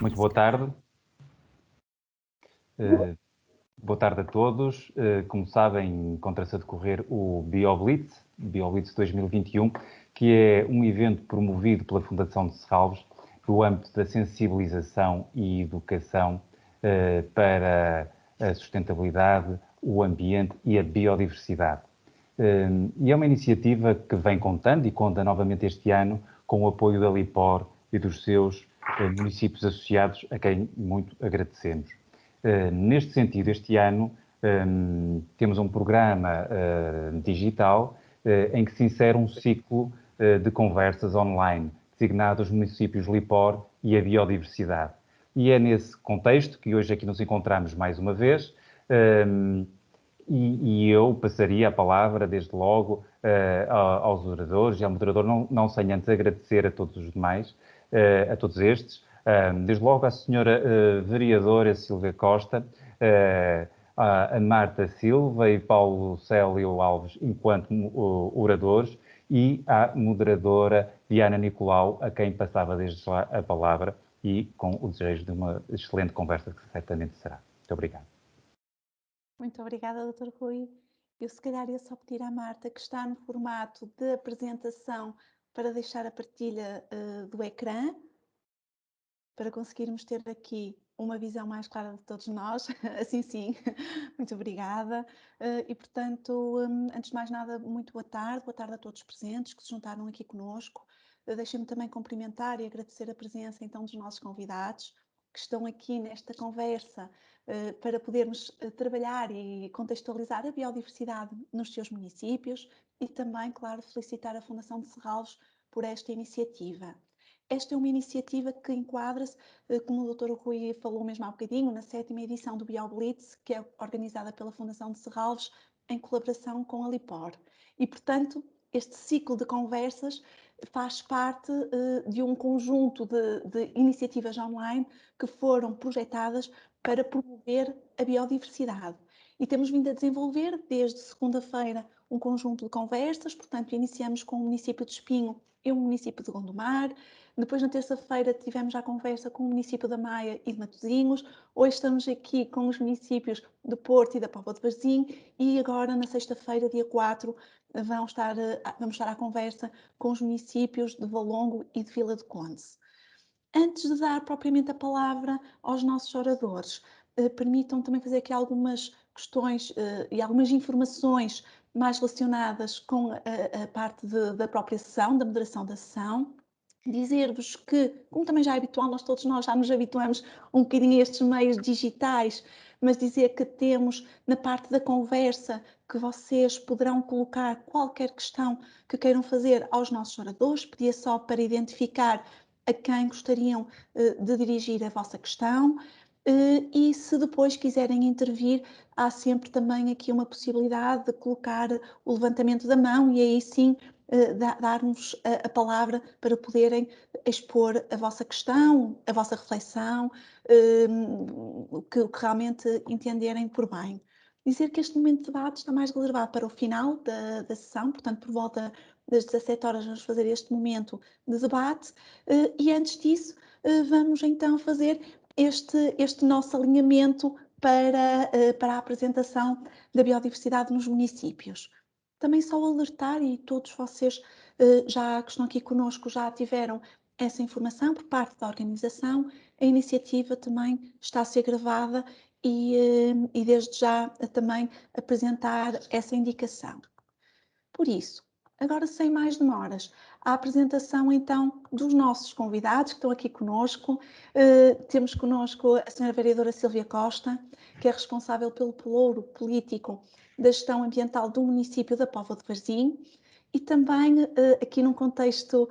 Muito boa tarde. Boa tarde a todos. Como sabem, encontra-se a decorrer o BioBlitz 2021, que é um evento promovido pela Fundação de Serralves no âmbito da sensibilização e educação para a sustentabilidade, o ambiente e a biodiversidade. E é uma iniciativa que vem contando e conta novamente este ano com o apoio da LIPOR e dos seus municípios associados, a quem muito agradecemos. Neste sentido, este ano temos um programa digital em que se insere um ciclo de conversas online, designado os municípios LIPOR e a biodiversidade. E é nesse contexto que hoje aqui nos encontramos mais uma vez, e eu passaria a palavra, desde logo, aos oradores e ao moderador, não sem antes agradecer a todos os demais, a todos estes, desde logo à senhora vereadora Silvia Costa, a Marta Silva e Paulo Célio Alves, enquanto oradores, e à moderadora Diana Nicolau, a quem passava desde já a palavra, e com o desejo de uma excelente conversa, que certamente será. Muito obrigado. Muito obrigada, Dr. Rui. Eu se calhar ia só pedir à Marta, que está no formato de apresentação, para deixar a partilha do ecrã, para conseguirmos ter aqui uma visão mais clara de todos nós. Assim sim, muito obrigada. E portanto, antes de mais nada, muito boa tarde a todos os presentes que se juntaram aqui conosco. Deixem-me também cumprimentar e agradecer a presença então dos nossos convidados, que estão aqui nesta conversa para podermos trabalhar e contextualizar a biodiversidade nos seus municípios e também, claro, felicitar a Fundação de Serralves por esta iniciativa. Esta é uma iniciativa que enquadra-se, como o Dr. Rui falou mesmo há bocadinho, na 7ª edição do BioBlitz, que é organizada pela Fundação de Serralves em colaboração com a LIPOR. E, portanto, este ciclo de conversas faz parte de um conjunto de iniciativas online que foram projetadas para promover a biodiversidade. E temos vindo a desenvolver, desde segunda-feira, um conjunto de conversas, portanto, iniciamos com o município de Espinho e o município de Gondomar. Depois, na terça-feira, tivemos a conversa com o município da Maia e de Matosinhos. Hoje estamos aqui com os municípios de Porto e da Póvoa de Varzim. E agora, na sexta-feira, dia 4, vamos estar à conversa com os municípios de Valongo e de Vila de Conde. Antes de dar propriamente a palavra aos nossos oradores, permitam também fazer aqui algumas questões e algumas informações mais relacionadas com a parte da própria sessão, da moderação da sessão. Dizer-vos que, como também já é habitual, todos nós já nos habituamos um bocadinho a estes meios digitais, mas dizer que temos na parte da conversa que vocês poderão colocar qualquer questão que queiram fazer aos nossos oradores, pedia só para identificar a quem gostariam de dirigir a vossa questão. E se depois quiserem intervir, há sempre também aqui uma possibilidade de colocar o levantamento da mão e aí sim dar-nos a palavra para poderem expor a vossa questão, a vossa reflexão, o que realmente entenderem por bem. Dizer que este momento de debate está mais reservado para o final da sessão, portanto, por volta das 17 horas vamos fazer este momento de debate e antes disso vamos então fazer este nosso alinhamento para a apresentação da biodiversidade nos municípios. Também só alertar, e todos vocês já que estão aqui conosco já tiveram essa informação por parte da organização, a iniciativa também está a ser gravada e desde já também apresentar essa indicação. Por isso, agora sem mais demoras, a apresentação então dos nossos convidados que estão aqui conosco. Temos conosco a Sra. Vereadora Silvia Costa, que é responsável pelo pelouro político da gestão ambiental do município da Póvoa de Varzim e também aqui num contexto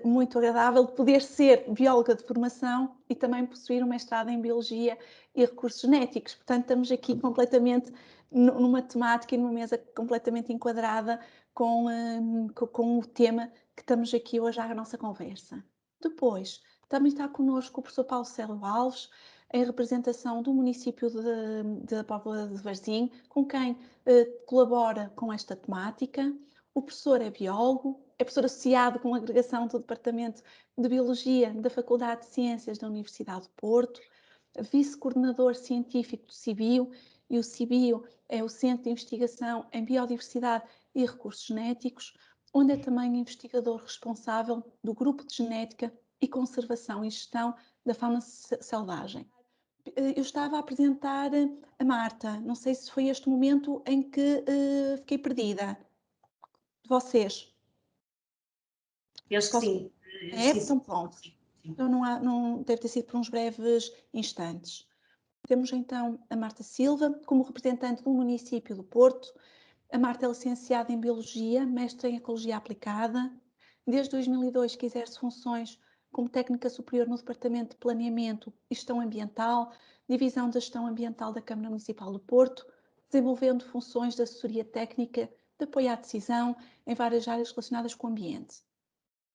muito agradável de poder ser bióloga de formação e também possuir um mestrado em Biologia e Recursos Genéticos. Portanto, estamos aqui completamente numa temática e numa mesa completamente enquadrada com o tema que estamos aqui hoje à nossa conversa. Depois, também está connosco o professor Paulo Célio Alves, em representação do município de Póvoa de Varzim, com quem colabora com esta temática. O professor é biólogo, é professor associado com agregação do Departamento de Biologia da Faculdade de Ciências da Universidade do Porto, vice-coordenador científico do CIBIO, e o CIBIO é o Centro de Investigação em Biodiversidade e Recursos Genéticos, onde é também investigador responsável do Grupo de Genética e Conservação e Gestão da Fauna Selvagem. Eu estava a apresentar a Marta, não sei se foi este momento em que fiquei perdida. De vocês? Penso que sim. É? Então pronto. Então não deve ter sido por uns breves instantes. Temos então a Marta Silva, como representante do município do Porto. A Marta é licenciada em Biologia, mestre em Ecologia Aplicada. Desde 2002 que exerce funções como técnica superior no Departamento de Planeamento e Gestão Ambiental, Divisão da Gestão Ambiental da Câmara Municipal do Porto, desenvolvendo funções de assessoria técnica, de apoio à decisão em várias áreas relacionadas com o ambiente.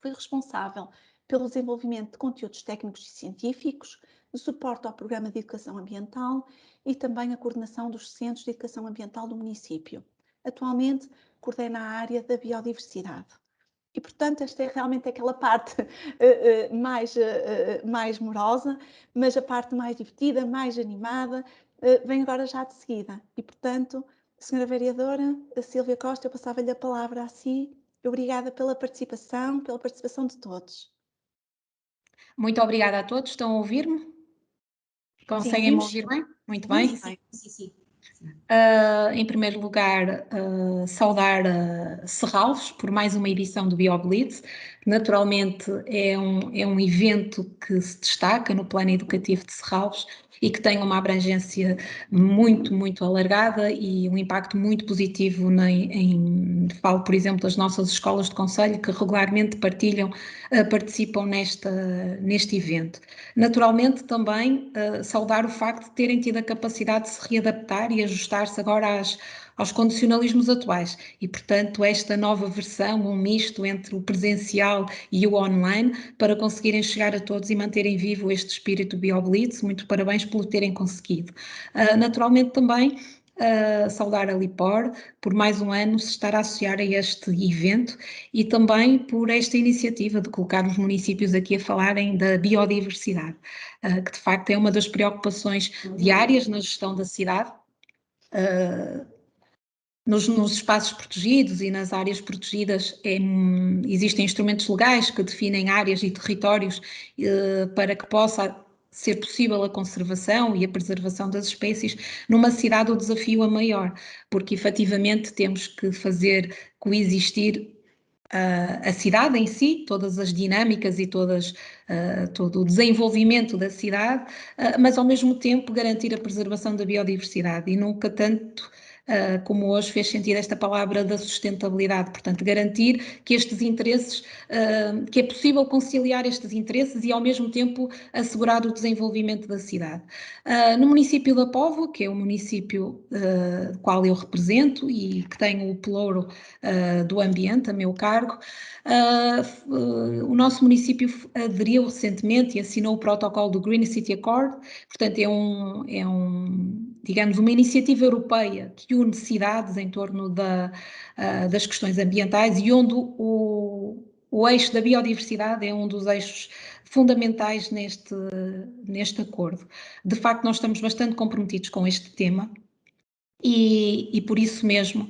Foi responsável pelo desenvolvimento de conteúdos técnicos e científicos, de suporte ao Programa de Educação Ambiental e também a coordenação dos Centros de Educação Ambiental do município. Atualmente, coordena a área da biodiversidade. E, portanto, esta é realmente aquela parte mais morosa, mas a parte mais divertida, mais animada, vem agora já de seguida. E, portanto, Senhora Vereadora Sílvia Costa, eu passava-lhe a palavra a si. Obrigada pela participação de todos. Muito obrigada a todos. Estão a ouvir-me? Conseguem-me ouvir bem? Muito bem. Sim. Em primeiro lugar, saudar Serralves por mais uma edição do BioBlitz. Naturalmente é um evento que se destaca no plano educativo de Serralves e que tem uma abrangência muito, muito alargada e um impacto muito positivo falo, por exemplo, das nossas escolas de concelho que regularmente participam neste evento. Naturalmente também saudar o facto de terem tido a capacidade de se readaptar e ajustar-se agora aos condicionalismos atuais e, portanto, esta nova versão, um misto entre o presencial e o online, para conseguirem chegar a todos e manterem vivo este espírito BioBlitz. Muito parabéns pelo terem conseguido. Naturalmente também saudar a Lipor por mais um ano se estar a associar a este evento e também por esta iniciativa de colocar os municípios aqui a falarem da biodiversidade, que de facto é uma das preocupações diárias na gestão da cidade. Nos espaços protegidos e nas áreas protegidas existem instrumentos legais que definem áreas e territórios para que possa ser possível a conservação e a preservação das espécies. Numa cidade o desafio é maior, porque efetivamente temos que fazer coexistir a cidade em si, todas as dinâmicas e todo o desenvolvimento da cidade, mas ao mesmo tempo garantir a preservação da biodiversidade e nunca tanto como hoje fez sentido esta palavra da sustentabilidade, portanto garantir que estes interesses, que é possível conciliar estes interesses e ao mesmo tempo assegurar o desenvolvimento da cidade. No município da Póvoa, que é o município do qual eu represento e que tenho o pelouro do ambiente a meu cargo, o nosso município aderiu recentemente e assinou o protocolo do Green City Accord, portanto digamos, uma iniciativa europeia que une cidades em torno das questões ambientais e onde o eixo da biodiversidade é um dos eixos fundamentais neste acordo. De facto, nós estamos bastante comprometidos com este tema. E por isso mesmo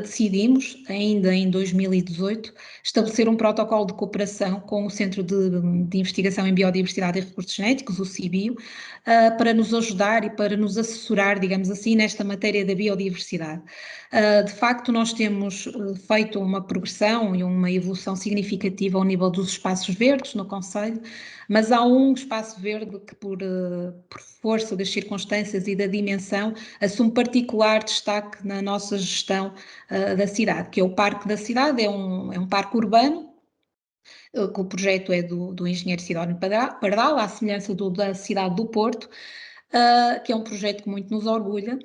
decidimos, ainda em 2018, estabelecer um protocolo de cooperação com o Centro de Investigação em Biodiversidade e Recursos Genéticos, o CIBIO, para nos ajudar e para nos assessorar, digamos assim, nesta matéria da biodiversidade. De facto, nós temos feito uma progressão e uma evolução significativa ao nível dos espaços verdes no concelho, mas há um espaço verde que, por força das circunstâncias e da dimensão, assume particular destaque na nossa gestão da cidade, que é o Parque da Cidade, é um parque urbano, que o projeto é do engenheiro Sidónio Pardal, à semelhança da cidade do Porto, que é um projeto que muito nos orgulha,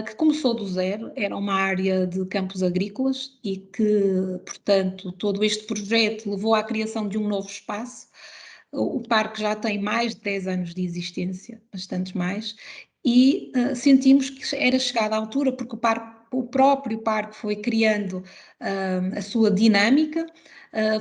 que começou do zero, era uma área de campos agrícolas e que, portanto, todo este projeto levou à criação de um novo espaço. O parque já tem mais de 10 anos de existência, bastantes mais, e sentimos que era chegada a altura, porque o parque o próprio parque foi criando a sua dinâmica,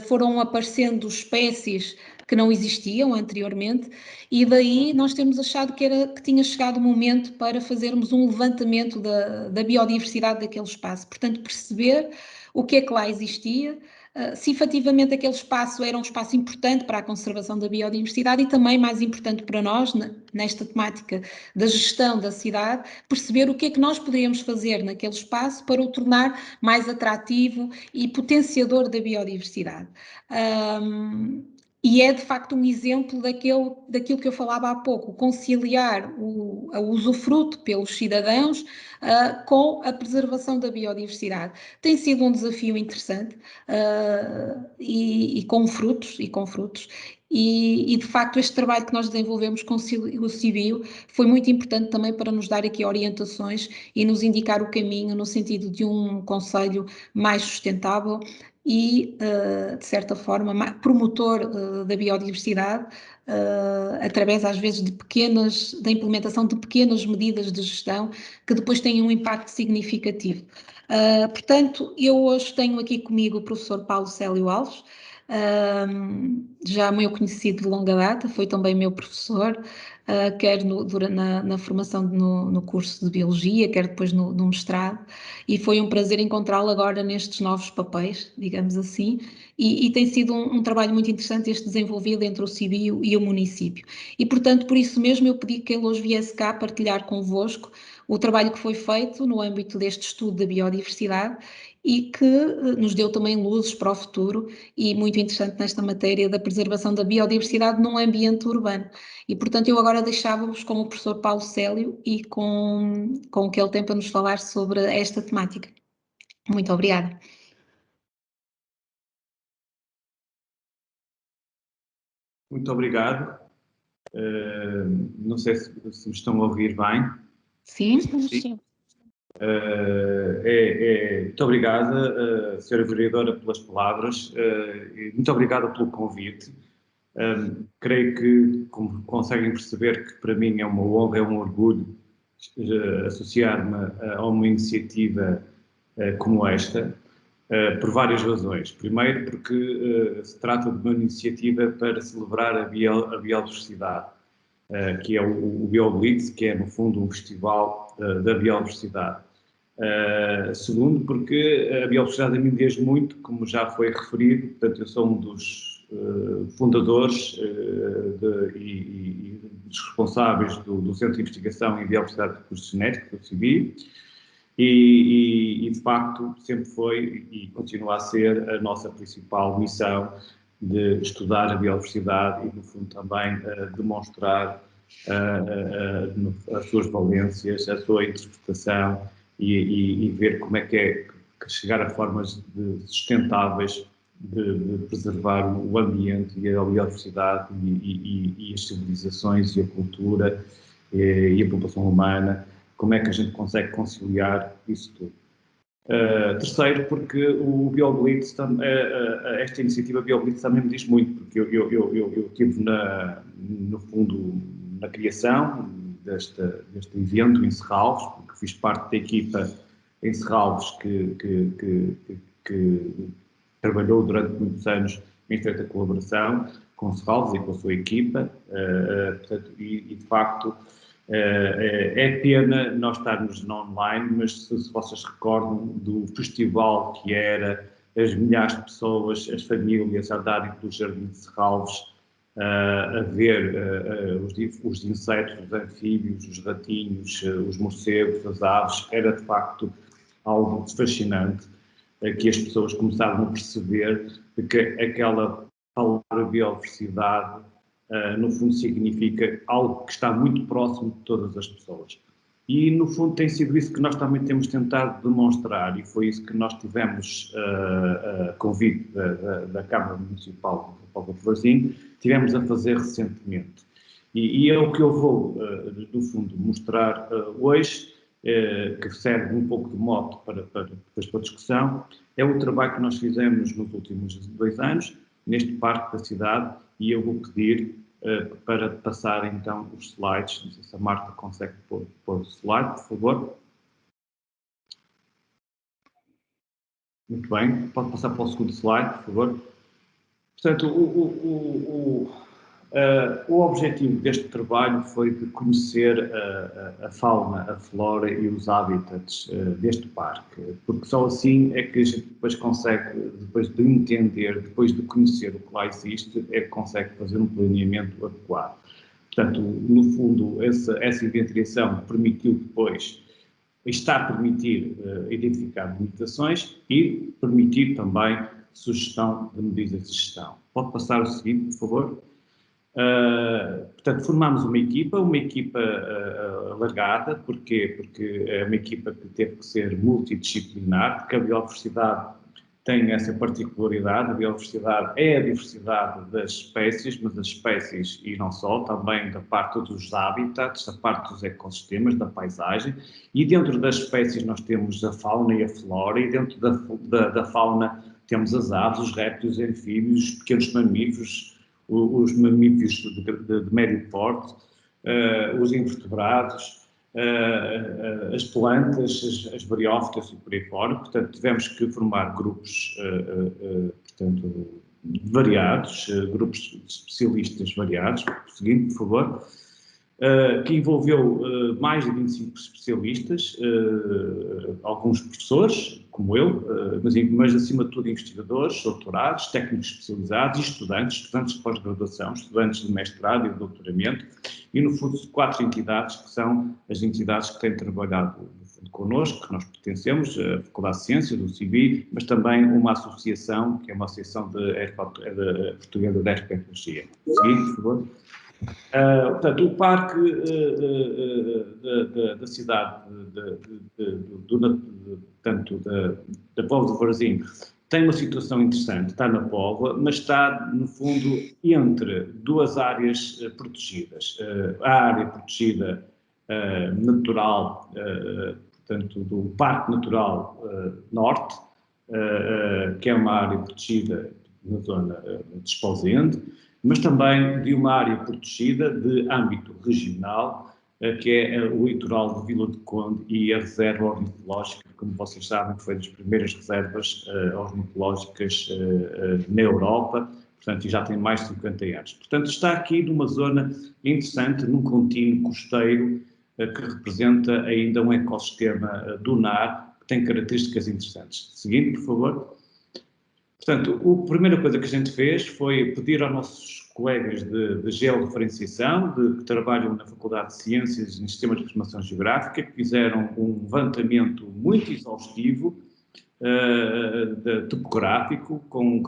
foram aparecendo espécies que não existiam anteriormente, e daí nós temos achado que tinha chegado o momento para fazermos um levantamento da biodiversidade daquele espaço. Portanto, perceber o que é que lá existia, se efetivamente aquele espaço era um espaço importante para a conservação da biodiversidade e também, mais importante para nós, nesta temática da gestão da cidade, perceber o que é que nós poderíamos fazer naquele espaço para o tornar mais atrativo e potenciador da biodiversidade. E é de facto um exemplo daquilo que eu falava há pouco, conciliar o usufruto pelos cidadãos com a preservação da biodiversidade. Tem sido um desafio interessante e com frutos. E de facto este trabalho que nós desenvolvemos com o CIBio foi muito importante também para nos dar aqui orientações e nos indicar o caminho no sentido de um concelho mais sustentável e, de certa forma, promotor da biodiversidade, através, às vezes, da implementação de pequenas medidas de gestão que depois têm um impacto significativo. Portanto, eu hoje tenho aqui comigo o professor Paulo Célio Alves, já meu conhecido de longa data, foi também meu professor, quer na formação no curso de Biologia, quer depois no mestrado, e foi um prazer encontrá-lo agora nestes novos papéis, digamos assim, e tem sido um trabalho muito interessante este desenvolvido entre o CIBio e o município. E, portanto, por isso mesmo eu pedi que ele hoje viesse cá partilhar convosco o trabalho que foi feito no âmbito deste estudo da biodiversidade e que nos deu também luzes para o futuro e muito interessante nesta matéria da preservação da biodiversidade num ambiente urbano. E, portanto, eu agora deixava-vos com o professor Paulo Célio e com o que ele tem para nos falar sobre esta temática. Muito obrigada. Muito obrigado. Não sei se me estão a ouvir bem. Sim? Sim. Muito obrigada, Sra. Vereadora, pelas palavras. Muito obrigada pelo convite. Creio que, como conseguem perceber, que para mim é uma honra, é um orgulho associar-me a uma iniciativa como esta, por várias razões. Primeiro, porque se trata de uma iniciativa para celebrar a biodiversidade, que é o BioBlitz, que é, no fundo, um festival da biodiversidade. Segundo, porque a biodiversidade a mim diz muito, como já foi referido, portanto, eu sou um dos fundadores e dos responsáveis do Centro de Investigação em Biodiversidade de Recursos Genéticos, do CIBio, e de facto sempre foi e continua a ser a nossa principal missão de estudar a biodiversidade e, no fundo, também demonstrar as suas valências, a sua interpretação e ver como é que chegar a formas sustentáveis de preservar o ambiente e a biodiversidade e as civilizações e a cultura e a população humana, como é que a gente consegue conciliar isso tudo. Terceiro, porque o BioBlitz, esta iniciativa BioBlitz também me diz muito, porque eu estive, no fundo, na criação deste evento em Serralves, porque fiz parte da equipa em Serralves que trabalhou durante muitos anos em estreita colaboração com Serralves e com a sua equipa, portanto, e de facto é pena nós estarmos online, mas se vocês recordam do festival que era, as milhares de pessoas, as famílias a andarem pelo Jardim de Serralves, a ver os insetos, os anfíbios, os ratinhos, os morcegos, as aves, era de facto algo fascinante, que as pessoas começaram a perceber que aquela palavra biodiversidade, no fundo, significa algo que está muito próximo de todas as pessoas. E, no fundo, tem sido isso que nós também temos tentado demonstrar, e foi isso que nós tivemos convite da Câmara Municipal de Póvoa de Varzim, tivemos a fazer recentemente. E é o que eu vou, no fundo, mostrar hoje, que serve um pouco de mote para a discussão, é o trabalho que nós fizemos nos últimos 2 anos, neste parque da cidade, e eu vou pedir para passar então os slides. Não sei se a Marta consegue pôr o slide, por favor. Muito bem, pode passar para o segundo slide, por favor. Portanto, o objetivo deste trabalho foi de conhecer a fauna, a flora e os hábitats deste parque, porque só assim é que a gente depois consegue, depois de entender, depois de conhecer o que lá existe, é que consegue fazer um planeamento adequado. Portanto, no fundo, essa identificação permitiu depois, está a permitir identificar limitações e permitir também sugestão de medidas de gestão. Pode passar o seguinte, por favor? Portanto, formámos uma equipa alargada, porquê? Porque é uma equipa que teve que ser multidisciplinar, porque a biodiversidade tem essa particularidade, a biodiversidade é a diversidade das espécies, mas as espécies, e não só, também da parte dos hábitats, da parte dos ecossistemas, da paisagem, e dentro das espécies nós temos a fauna e a flora, e dentro da fauna temos as aves, os répteis, os anfíbios, os pequenos mamíferos, os mamíferos de médio porte, os invertebrados, as plantas, as bariófitas e por aí fora. Portanto, tivemos que formar grupos, portanto, variados, grupos de especialistas variados. Seguinte, por favor. Que envolveu mais de 25 especialistas, alguns professores, como eu, mas acima de tudo investigadores, doutorados, técnicos especializados e estudantes de pós-graduação, estudantes de mestrado e de doutoramento, e no fundo 4 entidades que são as entidades que têm trabalhado no fundo connosco, que nós pertencemos, a Faculdade de Ciências, do CIVI, mas também uma associação, que é uma associação portuguesa de herpetologia. Seguinte, por favor. Portanto, o parque da cidade, tanto da Póvoa de Varzim, tem uma situação interessante, está na Póvoa, mas está, no fundo, entre 2 áreas protegidas. A área protegida natural, portanto, do Parque Natural Norte, que é uma área protegida na zona de Esposende, mas também de uma área protegida de âmbito regional, que é o litoral de Vila do Conde e a reserva ornitológica, como vocês sabem, foi das primeiras reservas ornitológicas na Europa, portanto, e já tem mais de 50 anos. Portanto, está aqui numa zona interessante, num contínuo costeiro, que representa ainda um ecossistema dunar, que tem características interessantes. Seguinte, por favor. Portanto, a primeira coisa que a gente fez foi pedir aos nossos colegas de georreferenciação, que trabalham na Faculdade de Ciências e Sistemas de Informação Geográfica, que fizeram um levantamento muito exaustivo, topográfico,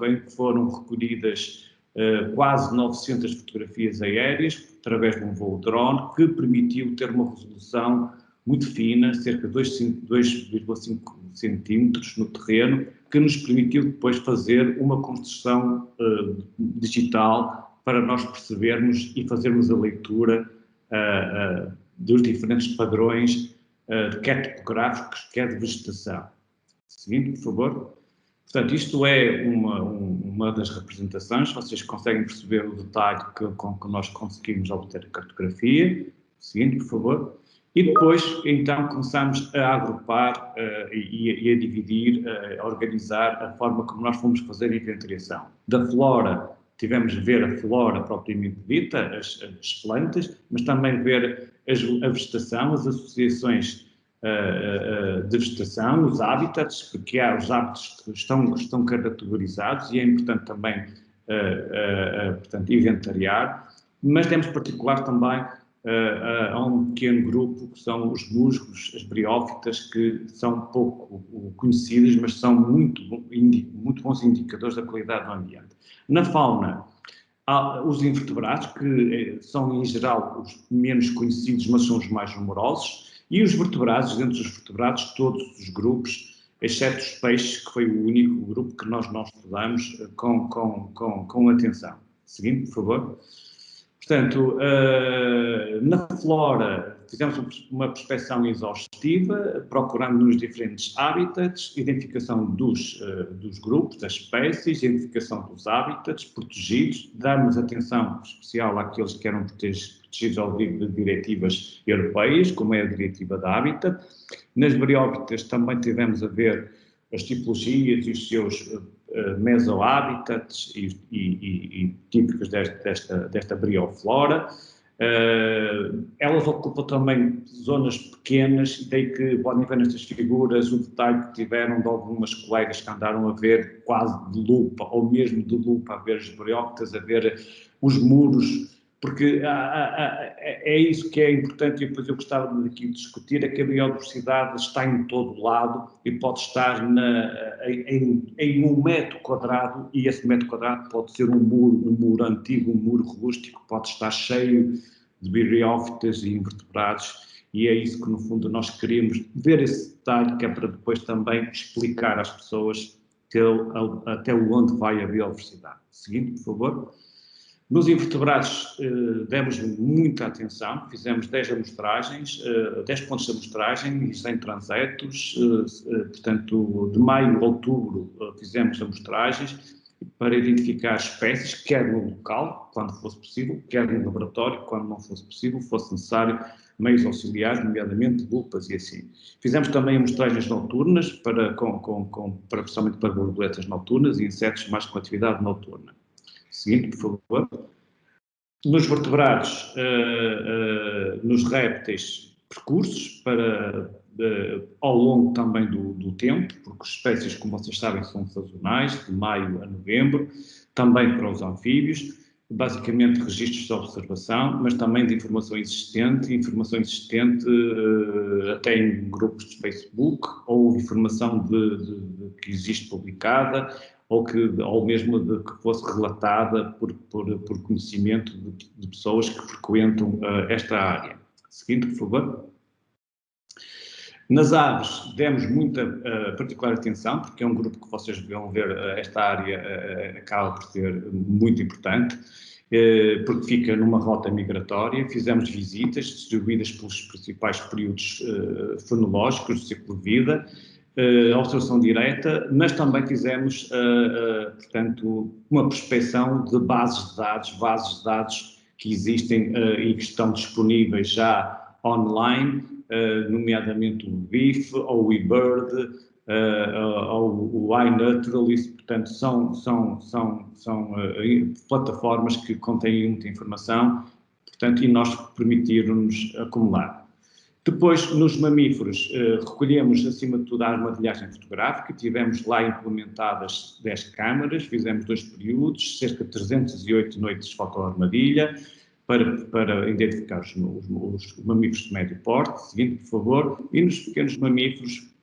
em que foram recolhidas quase 900 fotografias aéreas, através de um voo drone, que permitiu ter uma resolução muito fina, cerca de 2,5 centímetros no terreno, que nos permitiu depois fazer uma construção digital para nós percebermos e fazermos a leitura dos diferentes padrões, quer topográficos, quer de vegetação. Seguinte, por favor. Portanto, isto é uma das representações, vocês conseguem perceber o detalhe com que nós conseguimos obter a cartografia. Seguinte, por favor. E depois, então, começamos a agrupar e a dividir, a organizar a forma como nós fomos fazer a inventariação. Da flora, tivemos a ver a flora propriamente dita, as plantas, mas também ver a vegetação, as associações de vegetação, os hábitats, porque há os hábitats que estão categorizados e é importante também, portanto, inventariar, mas demos particular também a um pequeno grupo que são os musgos, as briófitas, que são pouco conhecidas, mas são muito bons indicadores da qualidade do ambiente. Na fauna, há os invertebrados, que são em geral os menos conhecidos, mas são os mais numerosos, e os vertebrados, dentro dos vertebrados, todos os grupos, exceto os peixes, que foi o único grupo que nós estudamos com atenção. Seguinte, por favor. Portanto, na flora, fizemos uma prospeção exaustiva, procurando nos diferentes hábitats, identificação dos grupos, das espécies, identificação dos hábitats protegidos, darmos atenção especial àqueles que eram protegidos ao livro de diretivas europeias, como é a Diretiva da Habitat. Nas briófitas também tivemos a ver as tipologias e os seus mesohabitats e típicos desta brioflora. Elas ocupam também zonas pequenas, e daí que podem ver nestas figuras o detalhe que tiveram de algumas colegas que andaram a ver quase de lupa, ou mesmo de lupa, a ver as briófitas, a ver os muros, porque é isso que é importante, e depois eu gostava aqui de discutir, é que a biodiversidade está em todo lado e pode estar em 1 metro quadrado, e esse metro quadrado pode ser um muro antigo, um muro rústico, pode estar cheio de briófitas e invertebrados, e é isso que no fundo nós queremos ver, esse detalhe, que é para depois também explicar às pessoas até onde vai a biodiversidade. Seguinte, por favor. Nos invertebrados demos muita atenção, fizemos 10 amostragens, 10 pontos de amostragem, em transetos, portanto, de maio a outubro fizemos amostragens para identificar espécies, quer no local, quando fosse possível, quer no laboratório, quando não fosse possível, fosse necessário meios auxiliares, nomeadamente lupas e assim. Fizemos também amostragens noturnas, principalmente para borboletas noturnas e insetos mais com atividade noturna. Seguinte, por favor. Nos vertebrados, nos répteis, percursos ao longo também do tempo, porque as espécies, como vocês sabem, são sazonais, de maio a novembro, também para os anfíbios, basicamente registros de observação, mas também de informação existente até em grupos de Facebook, ou informação que existe publicada, ou mesmo de que fosse relatada por conhecimento de pessoas que frequentam esta área. Seguinte, por favor. Nas aves demos muita particular atenção, porque é um grupo que vocês vão ver, esta área acaba por ser muito importante, porque fica numa rota migratória. Fizemos visitas distribuídas pelos principais períodos fenológicos do ciclo de vida, observação direta, mas também fizemos, portanto, uma prospecção de bases de dados que existem e que estão disponíveis já online, nomeadamente o BIF, ou o eBird, ou o iNaturalist. Portanto, são plataformas que contêm muita informação, portanto, e nós permitiram-nos acumular. Depois, nos mamíferos, recolhemos, acima de tudo, a armadilhagem fotográfica. Tivemos lá implementadas 10 câmaras, fizemos 2 períodos, cerca de 308 noites de fotoarmadilha, para identificar os mamíferos de médio porte. Seguinte, por favor. E nos pequenos mamíferos,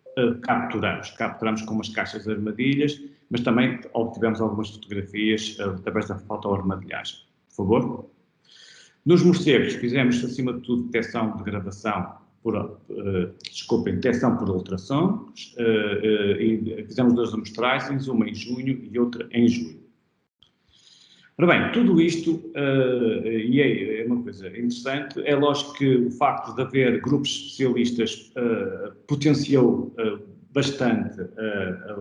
capturamos com umas caixas de armadilhas, mas também obtivemos algumas fotografias através da fotoarmadilhagem. Por favor. Nos morcegos, fizemos, acima de tudo, detecção de gravação detecção por ultrassons, e fizemos 2 amostragens, uma em junho e outra em julho. Ora bem, tudo isto, e é uma coisa interessante, é lógico que o facto de haver grupos especialistas potenciou bastante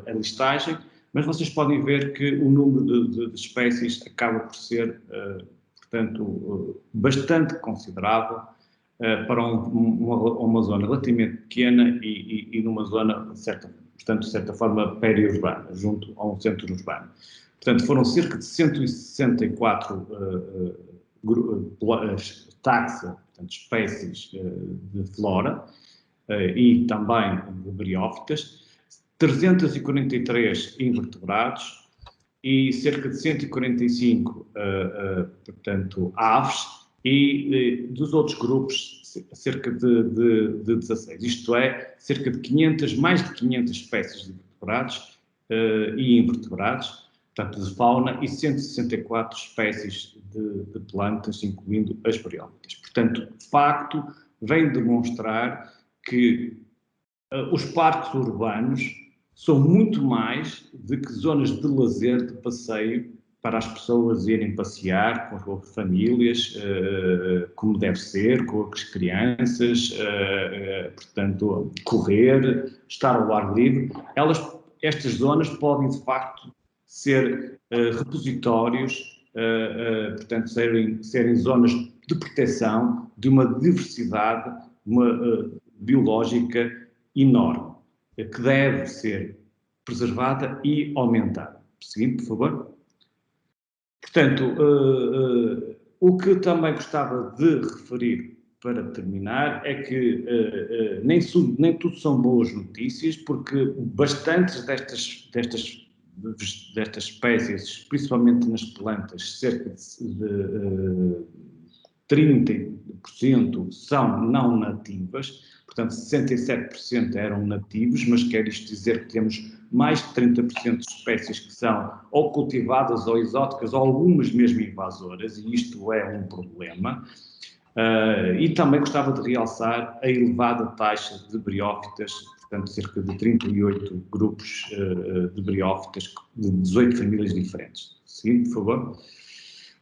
a listagem, mas vocês podem ver que o número de espécies acaba por ser, portanto, bastante considerável para uma zona relativamente pequena e numa zona, portanto, de certa forma, periurbana, junto a um centro urbano. Portanto, foram cerca de 164 taxa, portanto, espécies de flora e também de briófitas, 343 invertebrados e cerca de 145, portanto, aves, e dos outros grupos cerca de 16. Isto é, cerca de mais de 500 espécies de vertebrados e invertebrados, portanto, de fauna, e 164 espécies de plantas, incluindo as briófitas. Portanto, de facto, vem demonstrar que os parques urbanos são muito mais do que zonas de lazer, de passeio, para as pessoas irem passear com as famílias, como deve ser, com as crianças, portanto, correr, estar ao ar livre. Estas zonas podem, de facto, ser repositórios, portanto, serem zonas de proteção de uma diversidade biológica enorme, que deve ser preservada e aumentada. Seguinte, por favor. Portanto, o que também gostava de referir para terminar é que nem tudo são boas notícias, porque bastantes destas espécies, principalmente nas plantas, cerca de 30% são não nativas, portanto 67% eram nativos, mas quer isto dizer que temos mais de 30% de espécies que são ou cultivadas ou exóticas, ou algumas mesmo invasoras, e isto é um problema. E também gostava de realçar a elevada taxa de briófitas, portanto cerca de 38 grupos de briófitas de 18 famílias diferentes. Seguinte, por favor.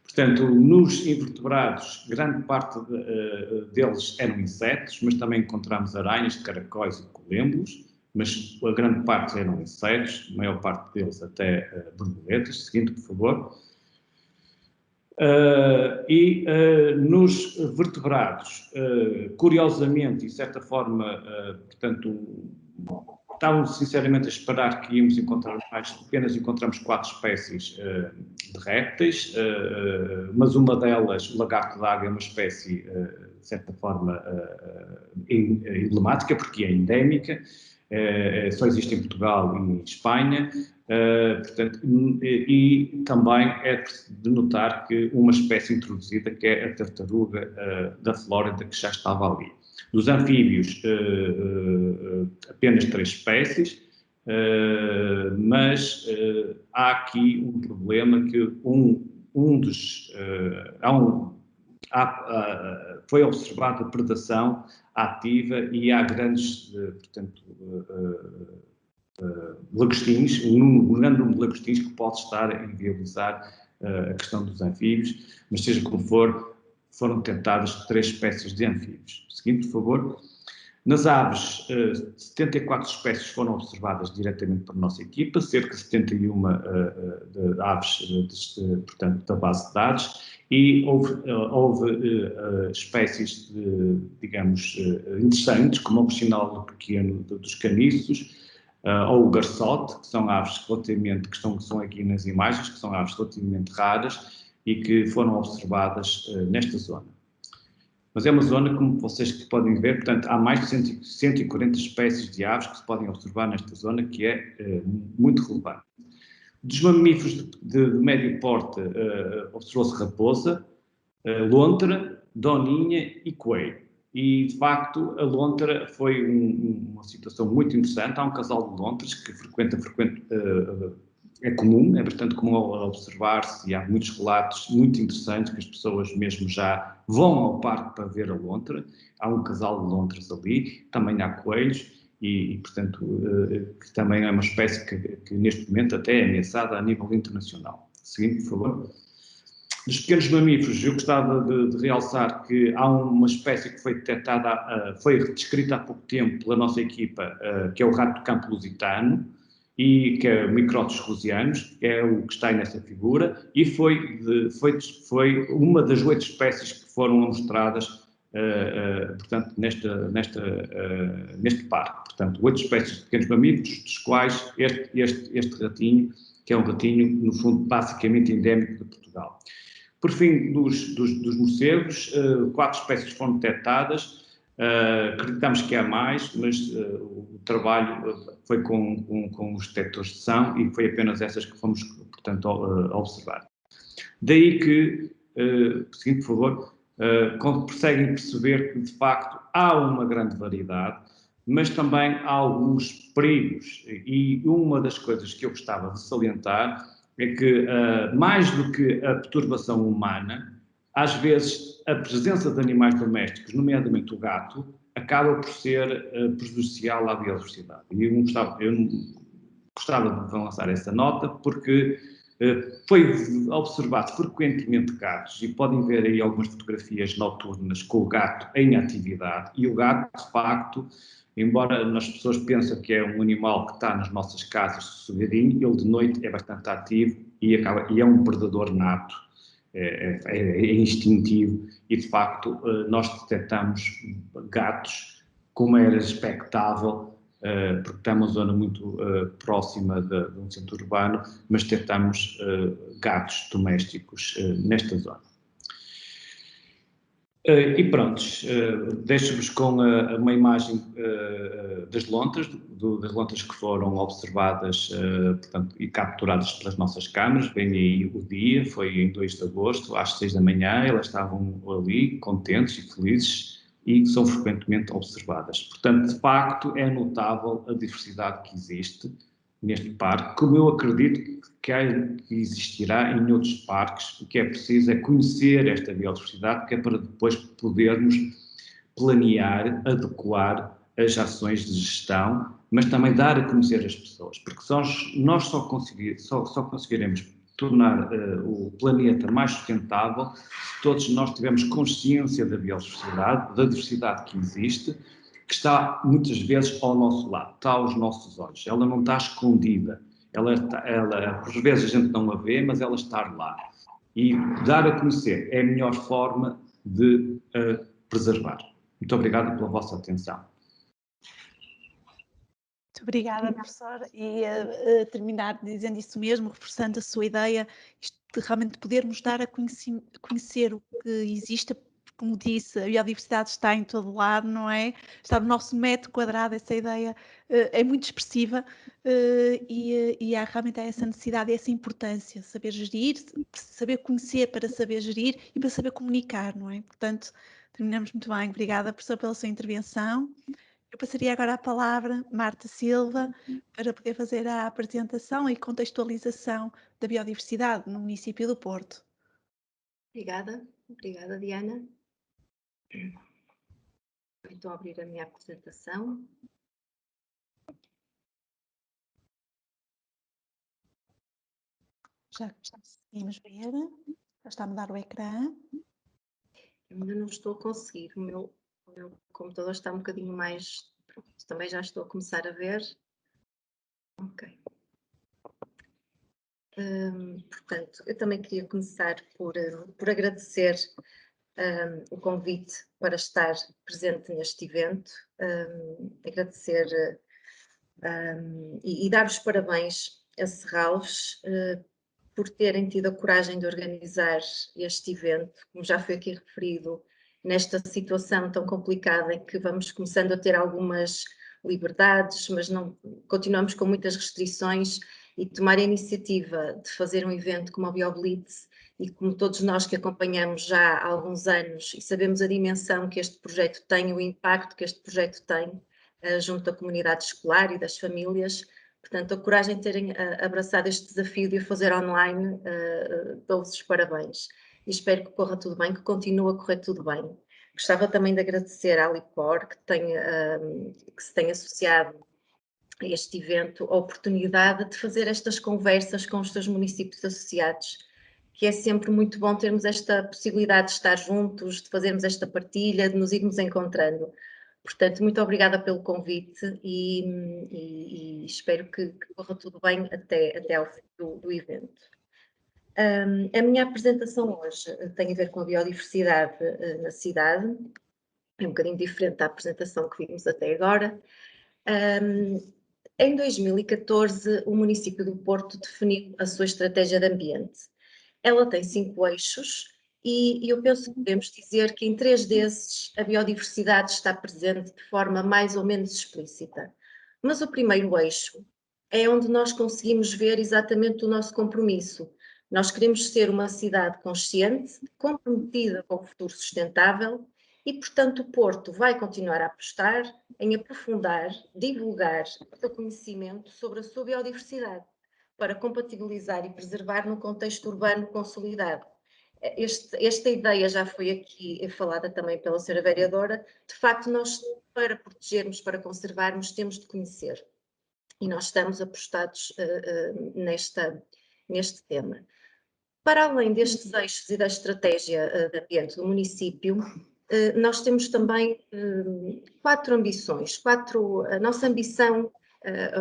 Portanto, nos invertebrados, grande parte deles eram insetos, mas também encontramos aranhas, caracóis e colêmbulos, mas a grande parte eram insetos, a maior parte deles até borboletas. Seguinte, por favor. Nos vertebrados, curiosamente, e de certa forma, portanto, estávamos sinceramente a esperar que íamos encontrar mais, apenas encontramos 4 espécies de répteis, mas uma delas, o lagarto d'água, é uma espécie, de certa forma, emblemática, porque é endémica, só existe em Portugal e em Espanha, portanto, e também é de notar que uma espécie introduzida, que é a tartaruga da Flórida, que já estava ali. Dos anfíbios, apenas 3 espécies, mas há aqui um problema que foi observada predação ativa e há grandes, portanto, lagostins, um grande número de lagostins que pode estar a inviabilizar a questão dos anfíbios, mas seja como for, foram detectadas 3 espécies de anfíbios. Seguinte, por favor. Nas aves, 74 espécies foram observadas diretamente por nossa equipa, cerca de 71 de aves, portanto, da base de dados, e houve espécies, digamos, interessantes, como o sinal pequeno dos caniços, ou o garçote, que são aves relativamente, que são aqui nas imagens, que são aves relativamente raras e que foram observadas nesta zona. Mas é uma zona, como vocês podem ver, portanto, há mais de 140 espécies de aves que se podem observar nesta zona, que é muito relevante. Dos mamíferos de médio porte, observou-se raposa, lontra, doninha e coelho. E, de facto, a lontra foi uma situação muito interessante. Há um casal de lontras que é comum, é bastante comum observar-se, e há muitos relatos muito interessantes que as pessoas mesmo já vão ao parque para ver a lontra. Há um casal de lontras ali, também há coelhos e portanto, que também é uma espécie que neste momento até é ameaçada a nível internacional. Seguinte, por favor. Dos pequenos mamíferos, eu gostava de realçar que há uma espécie que foi detectada, foi descrita há pouco tempo pela nossa equipa, que é o rato do campo lusitano, e que é o Microtus rosianus, que é o que está aí nessa figura, e foi uma das 8 espécies que foram mostradas, portanto, neste parque. Portanto, 8 espécies de pequenos mamíferos, dos quais este ratinho, que é um ratinho, no fundo, basicamente endémico de Portugal. Por fim, dos morcegos, 4 espécies foram detectadas. Acreditamos que há mais, mas o trabalho foi com os detectores de som e foi apenas essas que fomos, portanto, observar. Daí que, seguinte, por favor, conseguem perceber que, de facto, há uma grande variedade, mas também há alguns perigos. E uma das coisas que eu gostava de salientar é que, mais do que a perturbação humana, às vezes a presença de animais domésticos, nomeadamente o gato, acaba por ser prejudicial à biodiversidade. E eu gostava de lançar essa nota porque foi observado frequentemente gatos, e podem ver aí algumas fotografias noturnas com o gato em atividade, e o gato, de facto, embora as pessoas pensem que é um animal que está nas nossas casas sossegadinho, ele de noite é bastante ativo e é um predador nato, é instintivo, e de facto nós detectamos gatos, como era expectável, porque está uma zona muito próxima de um centro urbano, mas detectamos gatos domésticos nesta zona. E pronto, deixo-vos com uma imagem das lontras, das lontras que foram observadas portanto, e capturadas pelas nossas câmaras. Vem aí o dia, foi em 2 de agosto, às 6 da manhã, elas estavam ali contentes e felizes e são frequentemente observadas. Portanto, de facto, é notável a diversidade que existe neste parque, como eu acredito que existirá em outros parques. O que é preciso é conhecer esta biodiversidade, que é para depois podermos planear, adequar as ações de gestão, mas também dar a conhecer as pessoas, porque nós só conseguiremos tornar o planeta mais sustentável se todos nós tivermos consciência da biodiversidade, da diversidade que existe, que está muitas vezes ao nosso lado, está aos nossos olhos, ela não está escondida, ela por vezes a gente não a vê, mas ela está lá. E dar a conhecer é a melhor forma de preservar. Muito obrigado pela vossa atenção. Muito obrigada, professor. E terminar dizendo isso mesmo, reforçando a sua ideia, isto de realmente podermos dar a conhecer o que existe. Como disse, a biodiversidade está em todo lado, não é? Está no nosso metro quadrado, essa ideia é muito expressiva e há realmente essa necessidade e essa importância, saber gerir, saber conhecer para saber gerir e para saber comunicar, não é? Portanto, terminamos muito bem. Obrigada, professor, pela sua intervenção. Eu passaria agora a palavra à Marta Silva para poder fazer a apresentação e contextualização da biodiversidade no município do Porto. Obrigada, Diana. Então, abrir a minha apresentação. Já conseguimos ver, já está a mudar o ecrã. Eu ainda não estou a conseguir, o meu computador está um bocadinho mais... Pronto, também já estou a começar a ver. Ok. Portanto, eu também queria começar por agradecer o convite para estar presente neste evento, agradecer e dar os parabéns a Serralves por terem tido a coragem de organizar este evento, como já foi aqui referido, nesta situação tão complicada em que vamos começando a ter algumas liberdades, mas não, continuamos com muitas restrições, e tomar a iniciativa de fazer um evento como o BioBlitz, e como todos nós que acompanhamos já há alguns anos e sabemos a dimensão que este projeto tem, o impacto que este projeto tem junto à comunidade escolar e das famílias, portanto, a coragem de terem abraçado este desafio de o fazer online, dou-vos os parabéns. E espero que corra tudo bem, que continue a correr tudo bem. Gostava também de agradecer à Alipor, que se tem associado a este evento, a oportunidade de fazer estas conversas com os seus municípios associados, que é sempre muito bom termos esta possibilidade de estar juntos, de fazermos esta partilha, de nos irmos encontrando. Portanto, muito obrigada pelo convite e espero que corra tudo bem até ao fim do evento. A minha apresentação hoje tem a ver com a biodiversidade na cidade, é um bocadinho diferente da apresentação que vimos até agora. Em 2014, o município do Porto definiu a sua estratégia de ambiente. Ela tem 5 eixos e eu penso que podemos dizer que em 3 desses a biodiversidade está presente de forma mais ou menos explícita. Mas o primeiro eixo é onde nós conseguimos ver exatamente o nosso compromisso. Nós queremos ser uma cidade consciente, comprometida com o futuro sustentável e, portanto, o Porto vai continuar a apostar em aprofundar, divulgar o conhecimento sobre a sua biodiversidade, para compatibilizar e preservar num contexto urbano consolidado. Esta ideia já foi aqui falada também pela senhora vereadora. De facto, nós, para protegermos, para conservarmos, temos de conhecer. E nós estamos apostados neste tema. Para além destes eixos e da estratégia de ambiente do município, nós temos também 4 ambições. A nossa ambição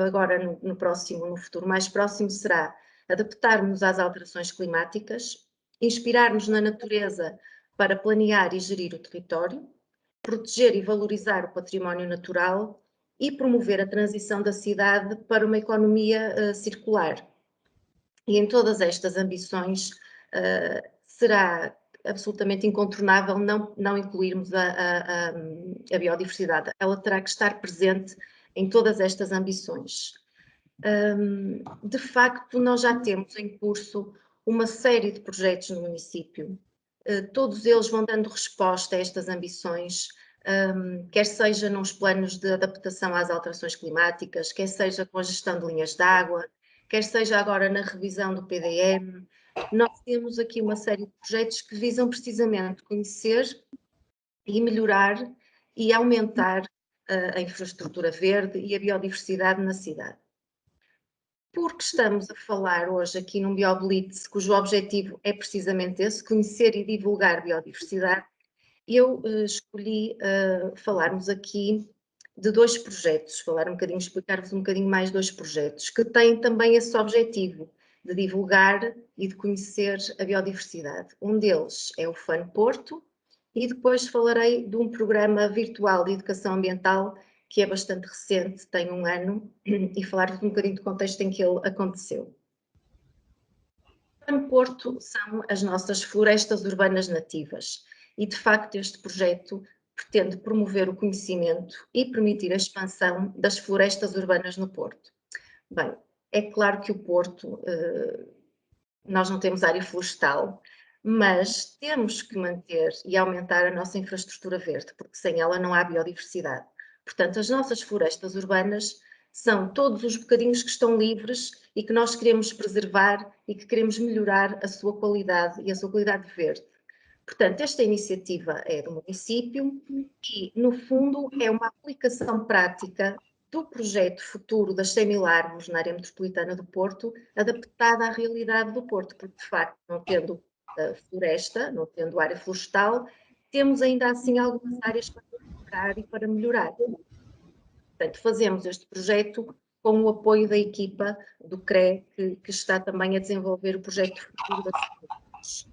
agora no futuro mais próximo será adaptarmos às alterações climáticas, inspirarmos na natureza para planear e gerir o território, proteger e valorizar o património natural e promover a transição da cidade para uma economia circular. E em todas estas ambições será absolutamente incontornável não incluirmos a biodiversidade. Ela terá que estar presente em todas estas ambições. De facto, nós já temos em curso uma série de projetos no município. Todos eles vão dando resposta a estas ambições, quer seja nos planos de adaptação às alterações climáticas, quer seja com a gestão de linhas de água, quer seja agora na revisão do PDM. Nós temos aqui uma série de projetos que visam precisamente conhecer e melhorar e aumentar a infraestrutura verde e a biodiversidade na cidade. Porque estamos a falar hoje aqui num BioBlitz, cujo objetivo é precisamente esse, conhecer e divulgar biodiversidade, eu escolhi falarmos aqui de 2 projetos, explicar-vos um bocadinho mais 2 projetos, que têm também esse objetivo, de divulgar e de conhecer a biodiversidade. Um deles é o FAN Porto, e depois falarei de um programa virtual de educação ambiental que é bastante recente, tem 1 ano, e falar-vos um bocadinho do contexto em que ele aconteceu. O FAN Porto são as nossas florestas urbanas nativas, e de facto este projeto pretende promover o conhecimento e permitir a expansão das florestas urbanas no Porto. Bem, é claro que o Porto, nós não temos área florestal, mas temos que manter e aumentar a nossa infraestrutura verde, porque sem ela não há biodiversidade. Portanto, as nossas florestas urbanas são todos os bocadinhos que estão livres e que nós queremos preservar e que queremos melhorar a sua qualidade e a sua qualidade verde. Portanto, esta iniciativa é do município e, no fundo, é uma aplicação prática do projeto futuro das 100.000 árvores na área metropolitana do Porto, adaptada à realidade do Porto, porque, de facto, não tendo floresta, não tendo área florestal, temos ainda assim algumas áreas para melhorar e para melhorar. Portanto, fazemos este projeto com o apoio da equipa do CRE, que está também a desenvolver o projeto futuro das cidades.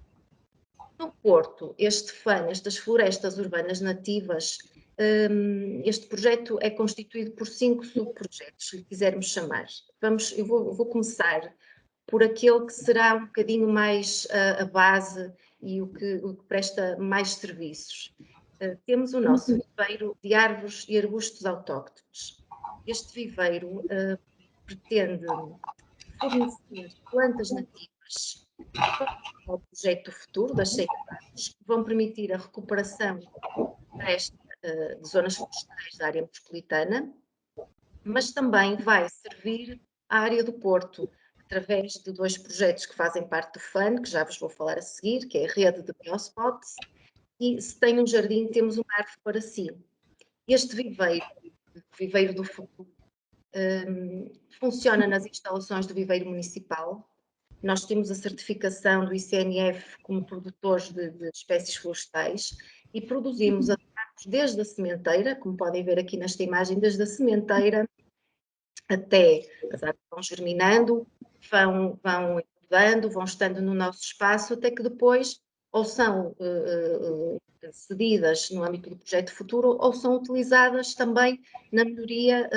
No Porto, este FAN, estas florestas urbanas nativas, este projeto é constituído por 5 subprojetos, se lhe quisermos chamar. Eu vou começar por aquele que será um bocadinho mais a base e o que presta mais serviços. Temos o nosso viveiro de árvores e arbustos autóctones. Este viveiro pretende fornecer plantas nativas para o projeto futuro das 100 árvores, que vão permitir a recuperação de zonas florestais da área metropolitana, mas também vai servir à área do Porto, através de 2 projetos que fazem parte do FAN, que já vos vou falar a seguir, que é a rede de biospots, e se tem um jardim, temos uma árvore para si. Este viveiro do futuro, funciona nas instalações do viveiro municipal. Nós temos a certificação do ICNF como produtores de espécies florestais e produzimos as árvores desde a sementeira, como podem ver aqui nesta imagem, desde a sementeira até as árvores vão germinando, vão incubando, vão estando no nosso espaço, até que depois ou são cedidas no âmbito do projeto futuro ou são utilizadas também na melhoria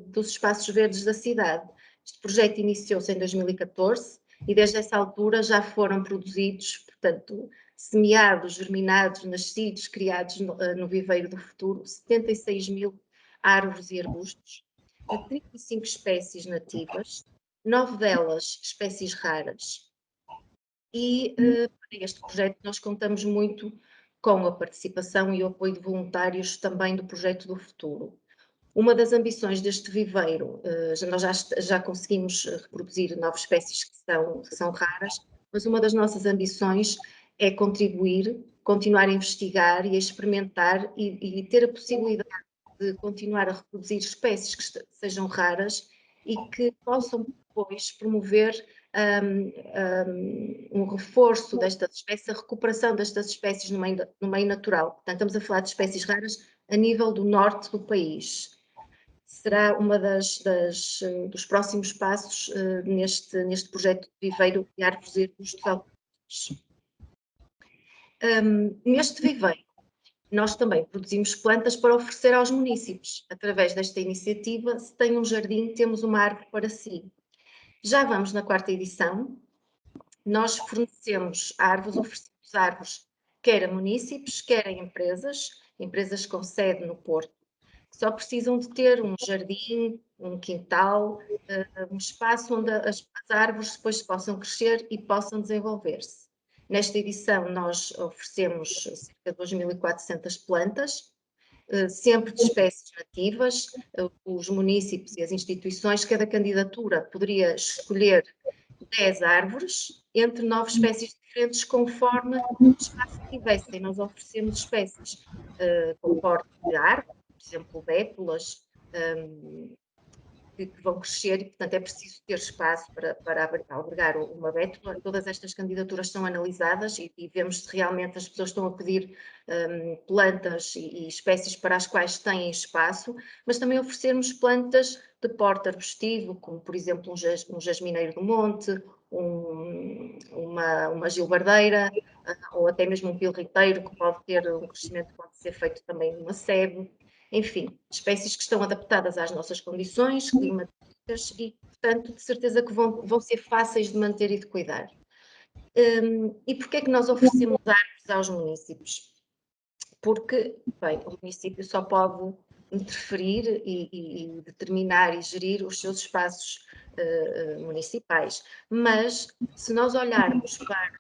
dos espaços verdes da cidade. Este projeto iniciou-se em 2014 e desde essa altura já foram produzidos, portanto, semeados, germinados, nascidos, criados no viveiro do futuro, 76.000 árvores e arbustos, 35 espécies nativas, 9 delas espécies raras. E para este projeto nós contamos muito com a participação e o apoio de voluntários também do projeto do futuro. Uma das ambições deste viveiro, nós já conseguimos reproduzir 9 espécies que são raras, mas uma das nossas ambições é contribuir, continuar a investigar e a experimentar e ter a possibilidade de continuar a reproduzir espécies que sejam raras e que possam depois promover um reforço destas espécies, a recuperação destas espécies no meio natural. Portanto, estamos a falar de espécies raras a nível do norte do país. Será uma dos próximos passos neste projeto de viveiro de árvores e arbustos autóctones. Neste viveiro Nós também produzimos plantas para oferecer aos munícipes. Através desta iniciativa, se tem um jardim, temos uma árvore para si. Já vamos na 4ª edição. Nós fornecemos árvores, oferecemos árvores quer a munícipes, quer a empresas com sede no Porto, que só precisam de ter um jardim, um quintal, um espaço onde as árvores depois possam crescer e possam desenvolver-se. Nesta edição nós oferecemos cerca de 2.400 plantas, sempre de espécies nativas. Os munícipes e as instituições, cada candidatura poderia escolher 10 árvores entre 9 espécies diferentes conforme o espaço que tivessem. Nós oferecemos espécies com porte de árvore, por exemplo, bétulas, que vão crescer e, portanto, é preciso ter espaço para albergar uma bétula. Todas estas candidaturas são analisadas e vemos se realmente as pessoas estão a pedir plantas e espécies para as quais têm espaço, mas também oferecermos plantas de porte arbustivo, como, por exemplo, um jasmineiro do monte, uma gilbardeira, ou até mesmo um pilriteiro, que pode ter um crescimento, pode ser feito também numa sebe. Enfim, espécies que estão adaptadas às nossas condições climáticas e, portanto, de certeza que vão ser fáceis de manter e de cuidar. E porquê é que nós oferecemos árvores aos municípios? Porque, bem, o município só pode interferir e determinar e gerir os seus espaços municipais, mas se nós olharmos para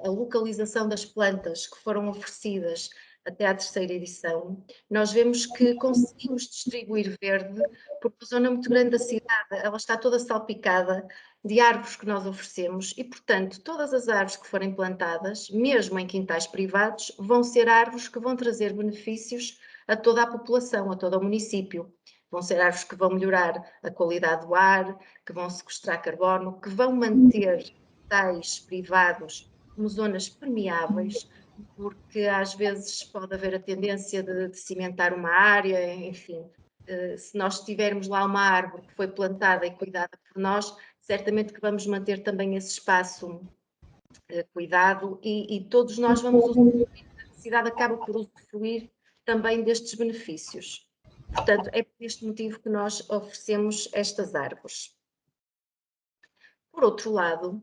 a localização das plantas que foram oferecidas até à 3ª edição, nós vemos que conseguimos distribuir verde, porque a zona muito grande da cidade, ela está toda salpicada de árvores que nós oferecemos e, portanto, todas as árvores que forem plantadas, mesmo em quintais privados, vão ser árvores que vão trazer benefícios a toda a população, a todo o município. Vão ser árvores que vão melhorar a qualidade do ar, que vão sequestrar carbono, que vão manter quintais privados como zonas permeáveis, porque às vezes pode haver a tendência de cimentar uma área, enfim. Se nós tivermos lá uma árvore que foi plantada e cuidada por nós, certamente que vamos manter também esse espaço cuidado e todos nós vamos usufruir, a cidade acaba por usufruir também destes benefícios. Portanto, é por este motivo que nós oferecemos estas árvores. Por outro lado,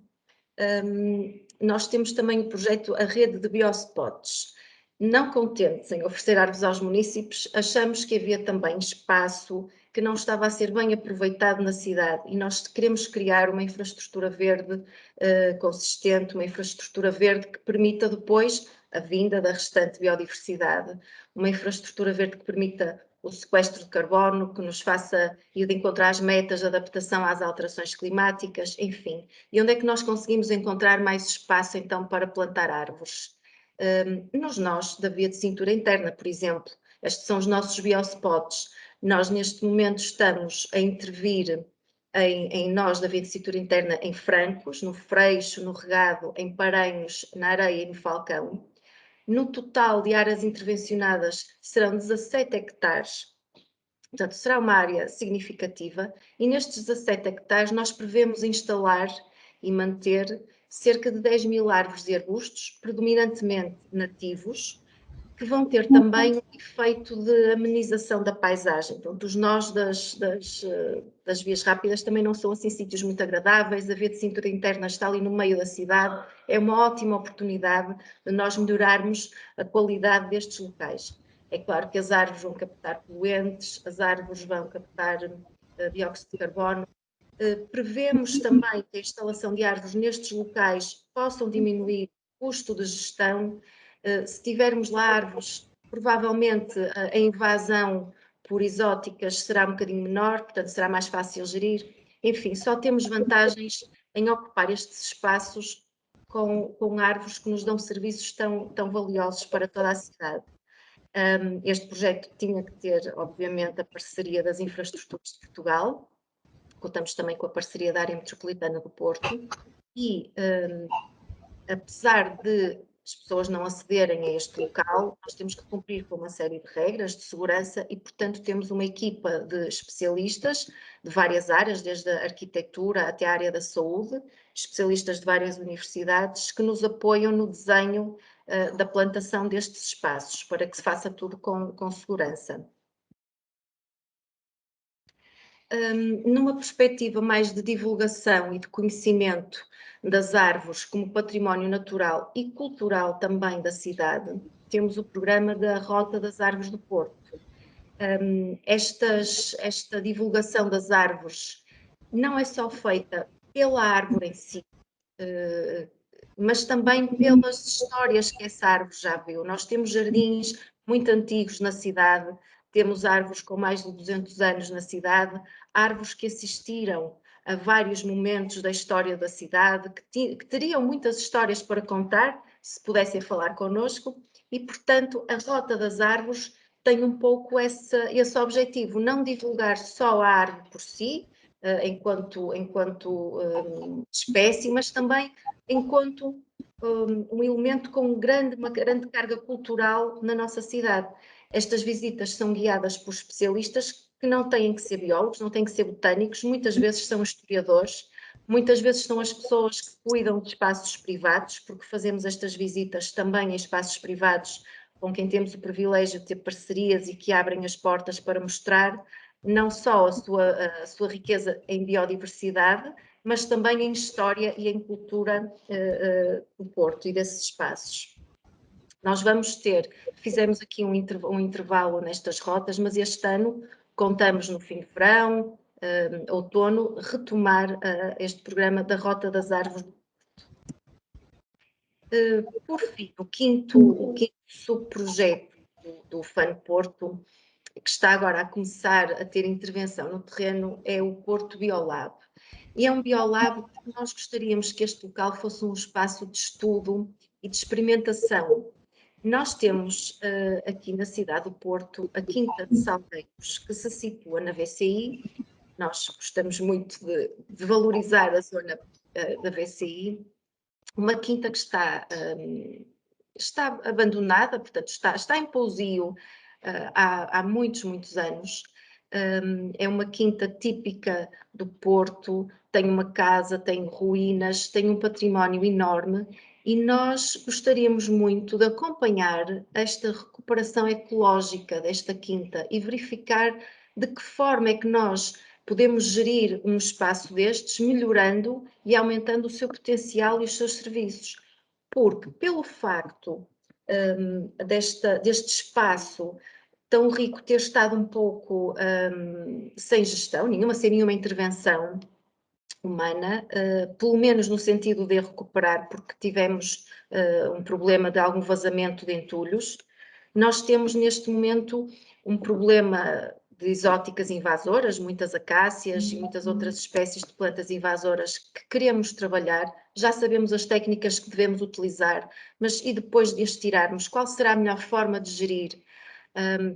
nós temos também o projeto A Rede de Biospots. Não contentes em oferecer árvores aos munícipes, achamos que havia também espaço que não estava a ser bem aproveitado na cidade e nós queremos criar uma infraestrutura verde consistente, uma infraestrutura verde que permita depois a vinda da restante biodiversidade, uma infraestrutura verde que permita o sequestro de carbono, que nos faça ir de encontrar as metas de adaptação às alterações climáticas, enfim. E onde é que nós conseguimos encontrar mais espaço, então, para plantar árvores? Nos nós da via de cintura interna, por exemplo. Estes são os nossos biospots. Nós, neste momento, estamos a intervir em nós da via de cintura interna em Francos, no Freixo, no Regado, em Paranhos, na Areia e no Falcão. No total de áreas intervencionadas serão 17 hectares, portanto será uma área significativa e nestes 17 hectares nós prevemos instalar e manter cerca de 10.000 árvores e arbustos, predominantemente nativos, que vão ter também um efeito de amenização da paisagem. Portanto, os nós das vias rápidas também não são assim sítios muito agradáveis, a via de cintura interna está ali no meio da cidade, é uma ótima oportunidade de nós melhorarmos a qualidade destes locais. É claro que as árvores vão captar poluentes, as árvores vão captar dióxido de carbono. Prevemos também que a instalação de árvores nestes locais possam diminuir o custo de gestão. Se tivermos lá árvores, provavelmente a invasão por exóticas será um bocadinho menor, portanto será mais fácil gerir. Enfim, só temos vantagens em ocupar estes espaços com árvores que nos dão serviços tão valiosos para toda a cidade. Este projeto tinha que ter, obviamente, a parceria das infraestruturas de Portugal. Contamos também com a parceria da área metropolitana do Porto e, apesar de as pessoas não acederem a este local, nós temos que cumprir com uma série de regras de segurança e, portanto, temos uma equipa de especialistas de várias áreas, desde a arquitetura até a área da saúde, especialistas de várias universidades que nos apoiam no desenho da plantação destes espaços, para que se faça tudo com segurança. Numa perspectiva mais de divulgação e de conhecimento das árvores como património natural e cultural também da cidade, temos o programa da Rota das Árvores do Porto. Esta divulgação das árvores não é só feita pela árvore em si, mas também pelas histórias que essa árvore já viu. Nós temos jardins muito antigos na cidade, temos árvores com mais de 200 anos na cidade, árvores que assistiram a vários momentos da história da cidade, que teriam muitas histórias para contar, se pudessem falar connosco, e, portanto, a Rota das Árvores tem um pouco esse objetivo, não divulgar só a árvore por si, enquanto espécie, mas também enquanto um elemento com uma grande carga cultural na nossa cidade. Estas visitas são guiadas por especialistas que não têm que ser biólogos, não têm que ser botânicos, muitas vezes são historiadores, muitas vezes são as pessoas que cuidam de espaços privados, porque fazemos estas visitas também em espaços privados com quem temos o privilégio de ter parcerias e que abrem as portas para mostrar não só a sua riqueza em biodiversidade, mas também em história e em cultura do Porto e desses espaços. Nós fizemos aqui um intervalo nestas rotas, mas este ano contamos no fim de verão, outono, retomar este programa da Rota das Árvores. Por fim, o quinto subprojeto do FAN Porto, que está agora a começar a ter intervenção no terreno, é o Porto Biolab. E é um Biolab que nós gostaríamos que este local fosse um espaço de estudo e de experimentação. Nós temos aqui na cidade do Porto a Quinta de Salgueiros, que se situa na VCI. Nós gostamos muito de valorizar a zona da VCI. Uma quinta que está abandonada, portanto está em pousio há muitos anos. É uma quinta típica do Porto, tem uma casa, tem ruínas, tem um património enorme e nós gostaríamos muito de acompanhar esta recuperação ecológica desta quinta e verificar de que forma é que nós podemos gerir um espaço destes, melhorando e aumentando o seu potencial e os seus serviços. Porque, pelo facto deste espaço tão rico ter estado um pouco sem gestão, sem nenhuma intervenção humana, pelo menos no sentido de recuperar, porque tivemos um problema de algum vazamento de entulhos, nós temos neste momento um problema de exóticas invasoras, muitas acácias e muitas outras espécies de plantas invasoras que queremos trabalhar, já sabemos as técnicas que devemos utilizar, mas e depois de as tirarmos, qual será a melhor forma de gerir?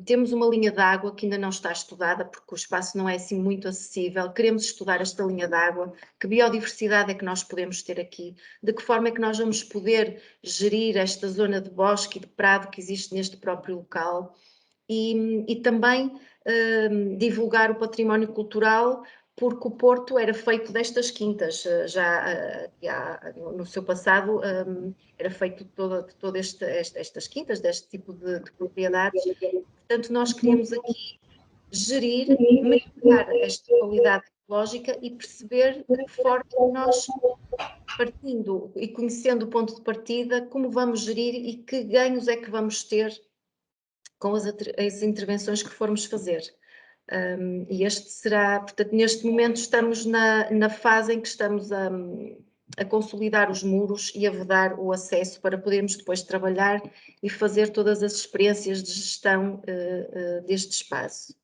Temos uma linha d'água que ainda não está estudada porque o espaço não é assim muito acessível, queremos estudar esta linha d'água, que biodiversidade é que nós podemos ter aqui, de que forma é que nós vamos poder gerir esta zona de bosque e de prado que existe neste próprio local e também divulgar o património cultural, porque o Porto era feito destas quintas, já no seu passado era feito de todas estas quintas, deste tipo de propriedades. Portanto, nós queríamos aqui gerir, melhorar esta qualidade ecológica e perceber de que forma nós, partindo e conhecendo o ponto de partida, como vamos gerir e que ganhos é que vamos ter com as intervenções que formos fazer. E este será, portanto, neste momento estamos na fase em que estamos a consolidar os muros e a vedar o acesso para podermos depois trabalhar e fazer todas as experiências de gestão deste espaço.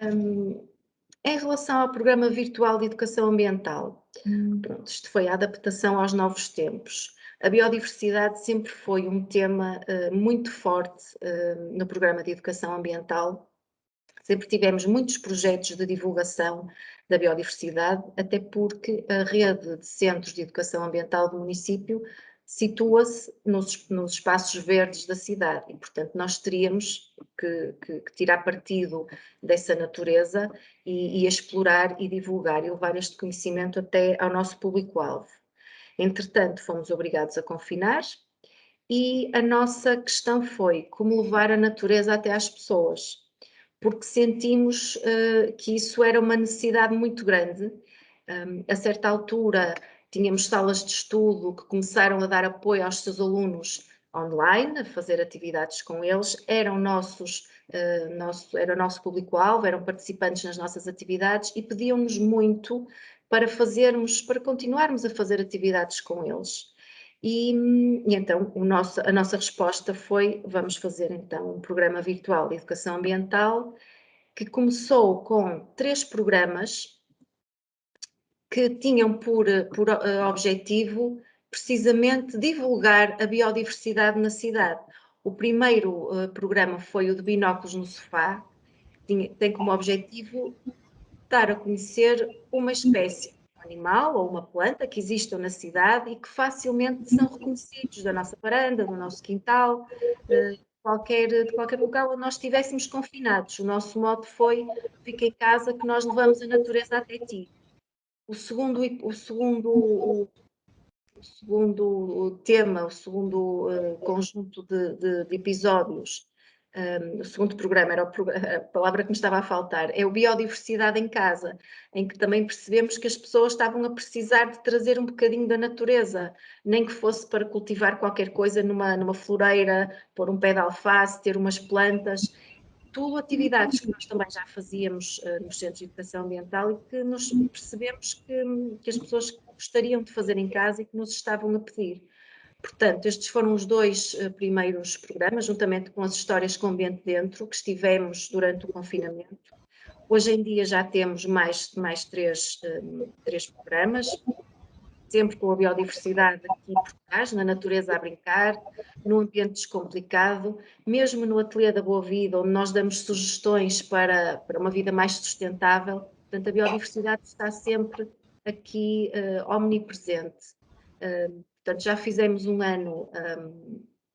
Em relação ao programa virtual de educação ambiental, pronto, isto foi a adaptação aos novos tempos. A biodiversidade sempre foi um tema muito forte no programa de educação ambiental. Sempre tivemos muitos projetos de divulgação da biodiversidade, até porque a rede de centros de educação ambiental do município situa-se nos espaços verdes da cidade e, portanto, nós teríamos que tirar partido dessa natureza e explorar e divulgar e levar este conhecimento até ao nosso público-alvo. Entretanto, fomos obrigados a confinar e a nossa questão foi como levar a natureza até às pessoas, porque sentimos que isso era uma necessidade muito grande. A certa altura tínhamos salas de estudo que começaram a dar apoio aos seus alunos online, a fazer atividades com eles, era o nosso público-alvo, eram participantes nas nossas atividades e pediam-nos muito para continuarmos a fazer atividades com eles. E então a nossa resposta foi: vamos fazer então um programa virtual de educação ambiental, que começou com 3 programas que tinham por objetivo precisamente divulgar a biodiversidade na cidade. O primeiro programa foi o de Binóculos no Sofá, que tem como objetivo dar a conhecer uma espécie animal ou uma planta que existam na cidade e que facilmente são reconhecidos da nossa varanda, do nosso quintal, de qualquer local onde nós estivéssemos confinados. O nosso mote foi: fica em casa que nós levamos a natureza até ti. O segundo tema, o segundo conjunto de episódios, o segundo programa, era a palavra que me estava a faltar, é o Biodiversidade em Casa, em que também percebemos que as pessoas estavam a precisar de trazer um bocadinho da natureza, nem que fosse para cultivar qualquer coisa numa floreira, pôr um pé de alface, ter umas plantas. Tudo atividades que nós também já fazíamos nos centros de educação ambiental e que nos percebemos que as pessoas gostariam de fazer em casa e que nos estavam a pedir. Portanto, estes foram os 2 primeiros programas, juntamente com as histórias com ambiente dentro, que estivemos durante o confinamento. Hoje em dia já temos mais 3 programas, sempre com a biodiversidade aqui por trás, na natureza a brincar, num ambiente descomplicado, mesmo no Ateliê da Boa Vida, onde nós damos sugestões para uma vida mais sustentável. Portanto, a biodiversidade está sempre aqui omnipresente. Portanto, já fizemos um ano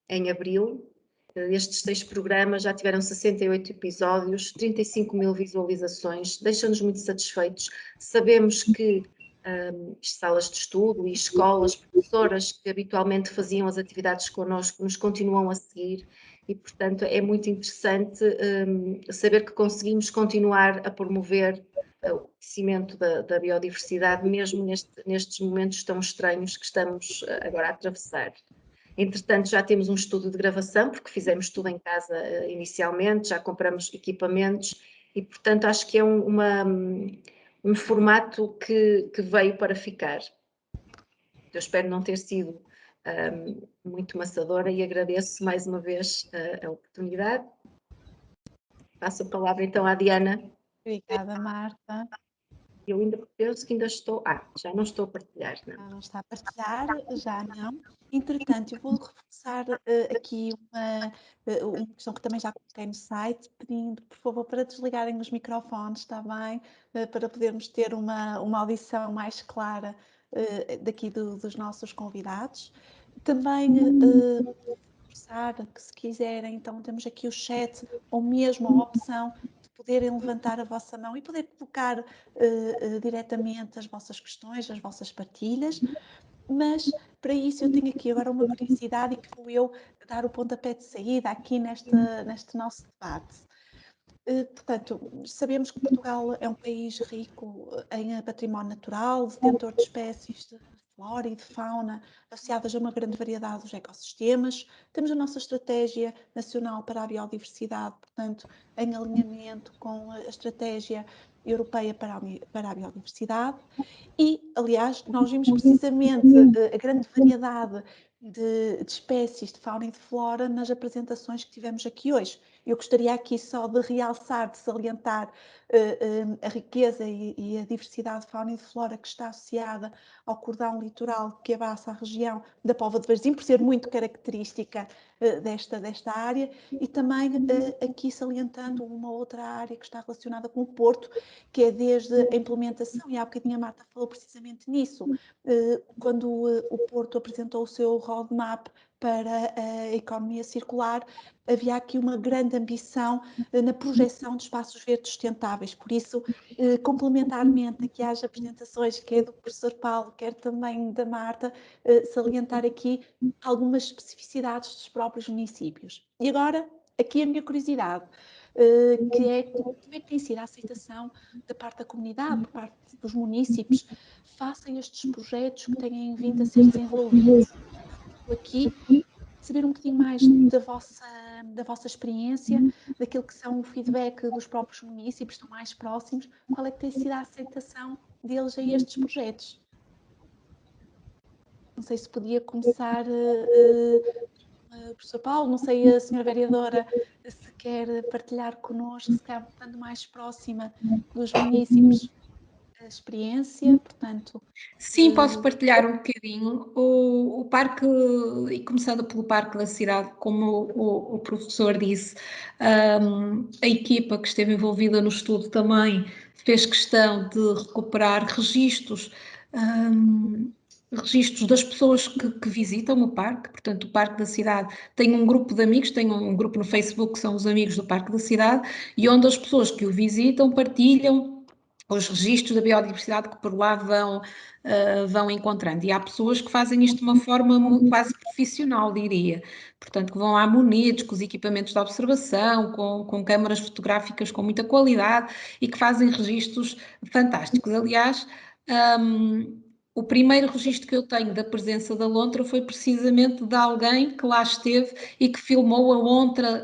em abril. Estes 6 programas já tiveram 68 episódios, 35 mil visualizações, deixam-nos muito satisfeitos. Sabemos que salas de estudo e escolas, professoras que habitualmente faziam as atividades connosco, nos continuam a seguir e, portanto, é muito interessante saber que conseguimos continuar a promover o crescimento da biodiversidade, mesmo nestes momentos tão estranhos que estamos agora a atravessar. Entretanto, já temos um estudo de gravação, porque fizemos tudo em casa inicialmente, já compramos equipamentos e, portanto, acho que é um formato que veio para ficar. Eu espero não ter sido muito maçadora e agradeço mais uma vez a oportunidade. Passo a palavra então à Diana. Obrigada, Marta. Eu ainda penso que ainda estou... já não estou a partilhar, não. Não está a partilhar, já não. Entretanto, eu vou reforçar aqui uma questão que também já coloquei no site, pedindo, por favor, para desligarem os microfones, está bem? Para podermos ter uma audição mais clara daqui dos nossos convidados. Também reforçar que, se quiserem, então temos aqui o chat ou mesmo a opção de poderem levantar a vossa mão e poder colocar diretamente as vossas questões, as vossas partilhas. Mas para isso eu tenho aqui agora uma curiosidade e que vou eu dar o pontapé de saída aqui neste nosso debate. Portanto, sabemos que Portugal é um país rico em património natural, detentor de espécies de flora e de fauna associadas a uma grande variedade dos ecossistemas. Temos a nossa Estratégia Nacional para a Biodiversidade, portanto, em alinhamento com a Estratégia Europeia para a Biodiversidade. E, aliás, nós vimos precisamente a grande variedade de espécies de fauna e de flora nas apresentações que tivemos aqui hoje. Eu gostaria aqui só de realçar, de salientar a riqueza e a diversidade de fauna e de flora que está associada ao cordão litoral que abraça a região da Póvoa de Varzim, por ser muito característica desta área, e também aqui salientando uma outra área que está relacionada com o Porto, que é desde a implementação, e há bocadinho a Marta falou precisamente nisso, quando o Porto apresentou o seu roadmap para a economia circular, havia aqui uma grande ambição na projeção de espaços verdes sustentáveis. Por isso, complementarmente a que haja apresentações, quer do professor Paulo, quer também da Marta, salientar aqui algumas especificidades dos próprios municípios. E agora, aqui a minha curiosidade, que é como é que tem sido a aceitação da parte da comunidade, por parte dos municípios, face a estes projetos que têm vindo a ser desenvolvidos. Aqui, saber um bocadinho mais da vossa experiência, daquilo que são o feedback dos próprios municípios, estão mais próximos, qual é que tem sido a aceitação deles a estes projetos? Não sei se podia começar, professor Paulo, não sei a senhora vereadora se quer partilhar connosco, se calhar estando mais próxima dos municípios, a experiência, portanto... Sim, posso partilhar um bocadinho. O parque, e começando pelo Parque da Cidade, como o professor disse, a equipa que esteve envolvida no estudo também fez questão de recuperar registros das pessoas que visitam o parque. Portanto, o Parque da Cidade tem um grupo de amigos, tem um grupo no Facebook que são os amigos do Parque da Cidade, e onde as pessoas que o visitam partilham os registros da biodiversidade que por lá vão encontrando. E há pessoas que fazem isto de uma forma quase profissional, diria. Portanto, que vão lá munidos com os equipamentos de observação, com câmaras fotográficas com muita qualidade e que fazem registros fantásticos. Aliás, o primeiro registro que eu tenho da presença da lontra foi precisamente de alguém que lá esteve e que filmou a lontra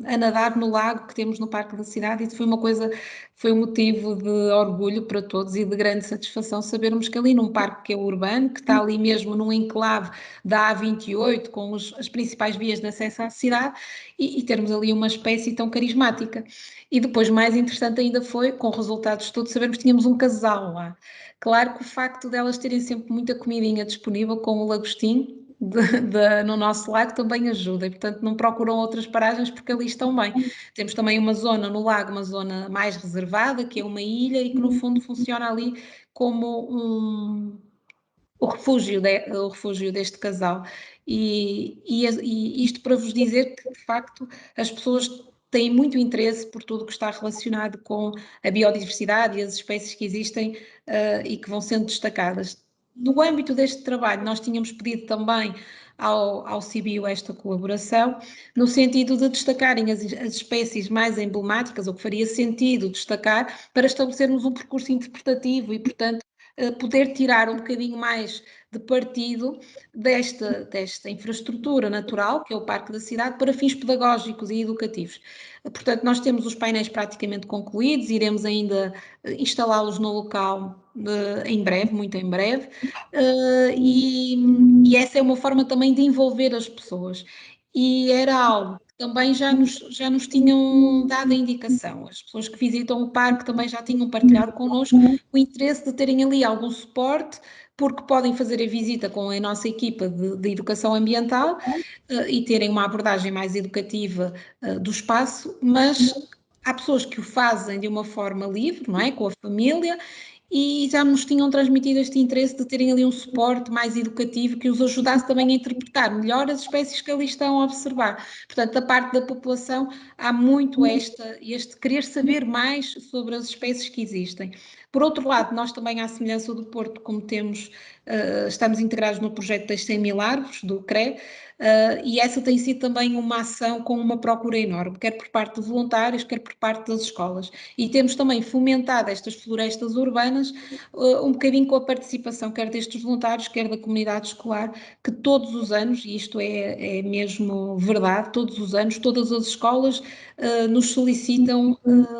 a nadar no lago que temos no Parque da Cidade. Isso foi uma coisa, foi um motivo de orgulho para todos e de grande satisfação sabermos que ali num parque que é urbano, que está ali mesmo num enclave da A28, com as principais vias de acesso à cidade, e termos ali uma espécie tão carismática. E depois, mais interessante ainda foi, com resultados de tudo, sabermos que tínhamos um casal lá. Claro que o facto delas terem sempre muita comidinha disponível com o lagostim no nosso lago também ajuda, e portanto não procuram outras paragens porque ali estão bem. Temos também uma zona no lago, uma zona mais reservada, que é uma ilha e que no fundo funciona ali como o refúgio deste casal. E isto para vos dizer que de facto as pessoas têm muito interesse por tudo o que está relacionado com a biodiversidade e as espécies que existem e que vão sendo destacadas. No âmbito deste trabalho, nós tínhamos pedido também ao CBIO esta colaboração, no sentido de destacarem as espécies mais emblemáticas, ou que faria sentido destacar, para estabelecermos um percurso interpretativo e, portanto, poder tirar um bocadinho mais de partido desta infraestrutura natural, que é o Parque da Cidade, para fins pedagógicos e educativos. Portanto, nós temos os painéis praticamente concluídos, iremos ainda instalá-los no local em breve, muito em breve, e essa é uma forma também de envolver as pessoas. E era algo que também já nos tinham dado a indicação. As pessoas que visitam o parque também já tinham partilhado connosco o interesse de terem ali algum suporte, porque podem fazer a visita com a nossa equipa de educação ambiental e terem uma abordagem mais educativa do espaço, mas há pessoas que o fazem de uma forma livre, não é? Com a família, e já nos tinham transmitido este interesse de terem ali um suporte mais educativo que os ajudasse também a interpretar melhor as espécies que ali estão a observar. Portanto, da parte da população há muito este querer saber mais sobre as espécies que existem. Por outro lado, nós também, à semelhança do Porto, como temos, estamos integrados no projeto das 100 mil árvores, do CRE, e essa tem sido também uma ação com uma procura enorme, quer por parte de voluntários, quer por parte das escolas. E temos também fomentado estas florestas urbanas um bocadinho com a participação quer destes voluntários, quer da comunidade escolar, que todos os anos, e isto é mesmo verdade, todos os anos, todas as escolas nos solicitam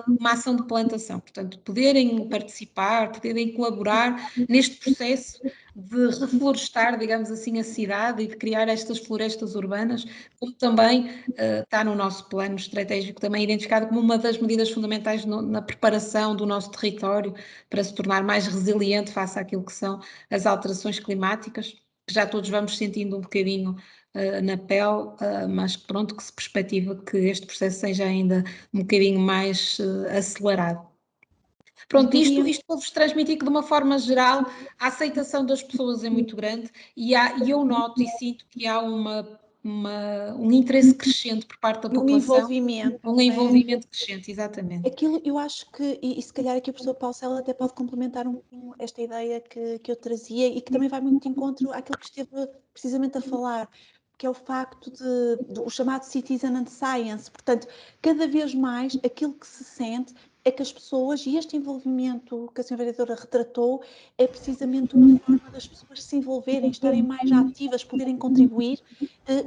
uma ação de plantação. Portanto, poderem participar, poderem colaborar neste processo de reflorestar, digamos assim, a cidade e de criar estas florestas urbanas, como também está no nosso plano estratégico, também identificado como uma das medidas fundamentais na preparação do nosso território para se tornar mais resiliente face àquilo que são as alterações climáticas, que já todos vamos sentindo um bocadinho na pele, mas pronto, que se perspectiva que este processo seja ainda um bocadinho mais acelerado. Pronto, isto para vos transmitir que, de uma forma geral, a aceitação das pessoas é muito grande e eu noto e sinto que há um interesse crescente por parte da população. Um envolvimento crescente, exatamente. Aquilo, eu acho que, e se calhar aqui o professor Paulo Cela até pode complementar um pouco esta ideia que eu trazia e que também vai muito de encontro àquilo que esteve precisamente a falar, que é o facto o chamado citizen and science. Portanto, cada vez mais aquilo que se sente é que as pessoas, e este envolvimento que a senhora vereadora retratou, é precisamente uma forma das pessoas se envolverem, estarem mais ativas, poderem contribuir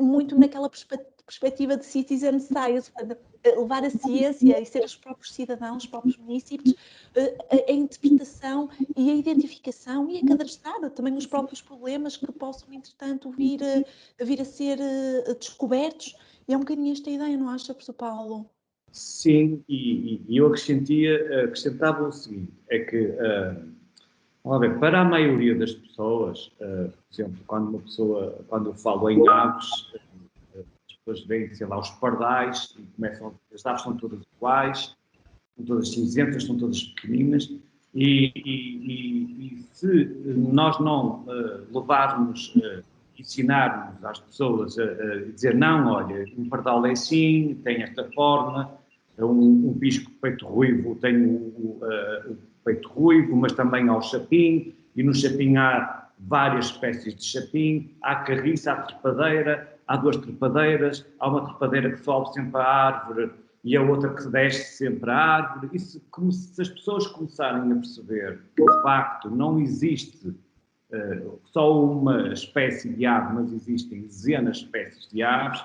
muito naquela perspectiva de citizen science, portanto, levar a ciência e ser os próprios cidadãos, os próprios municípios, a interpretação e a identificação e a cadastrar também os próprios problemas que possam, entretanto, vir a ser descobertos. E é um bocadinho esta ideia, não acha, professor Paulo? Sim, e eu acrescentava o seguinte, é que, vamos ver, para a maioria das pessoas, por exemplo, quando eu falo em aves, as pessoas veem, sei lá, os pardais e começam, as aves são todas iguais, são todas cinzentas, são todas pequeninas, e se nós não levarmos, ensinarmos às pessoas a dizer, não, olha, um pardal é assim, tem esta forma, um pisco peito ruivo tem o peito ruivo, mas também há o chapim, e no chapim há várias espécies de chapim, há carriça, há trepadeira, há duas trepadeiras, há uma trepadeira que sobe sempre à árvore e a outra que desce sempre à árvore. Isso, como se as pessoas começarem a perceber que, de facto, não existe só uma espécie de ave, mas existem dezenas de espécies de aves,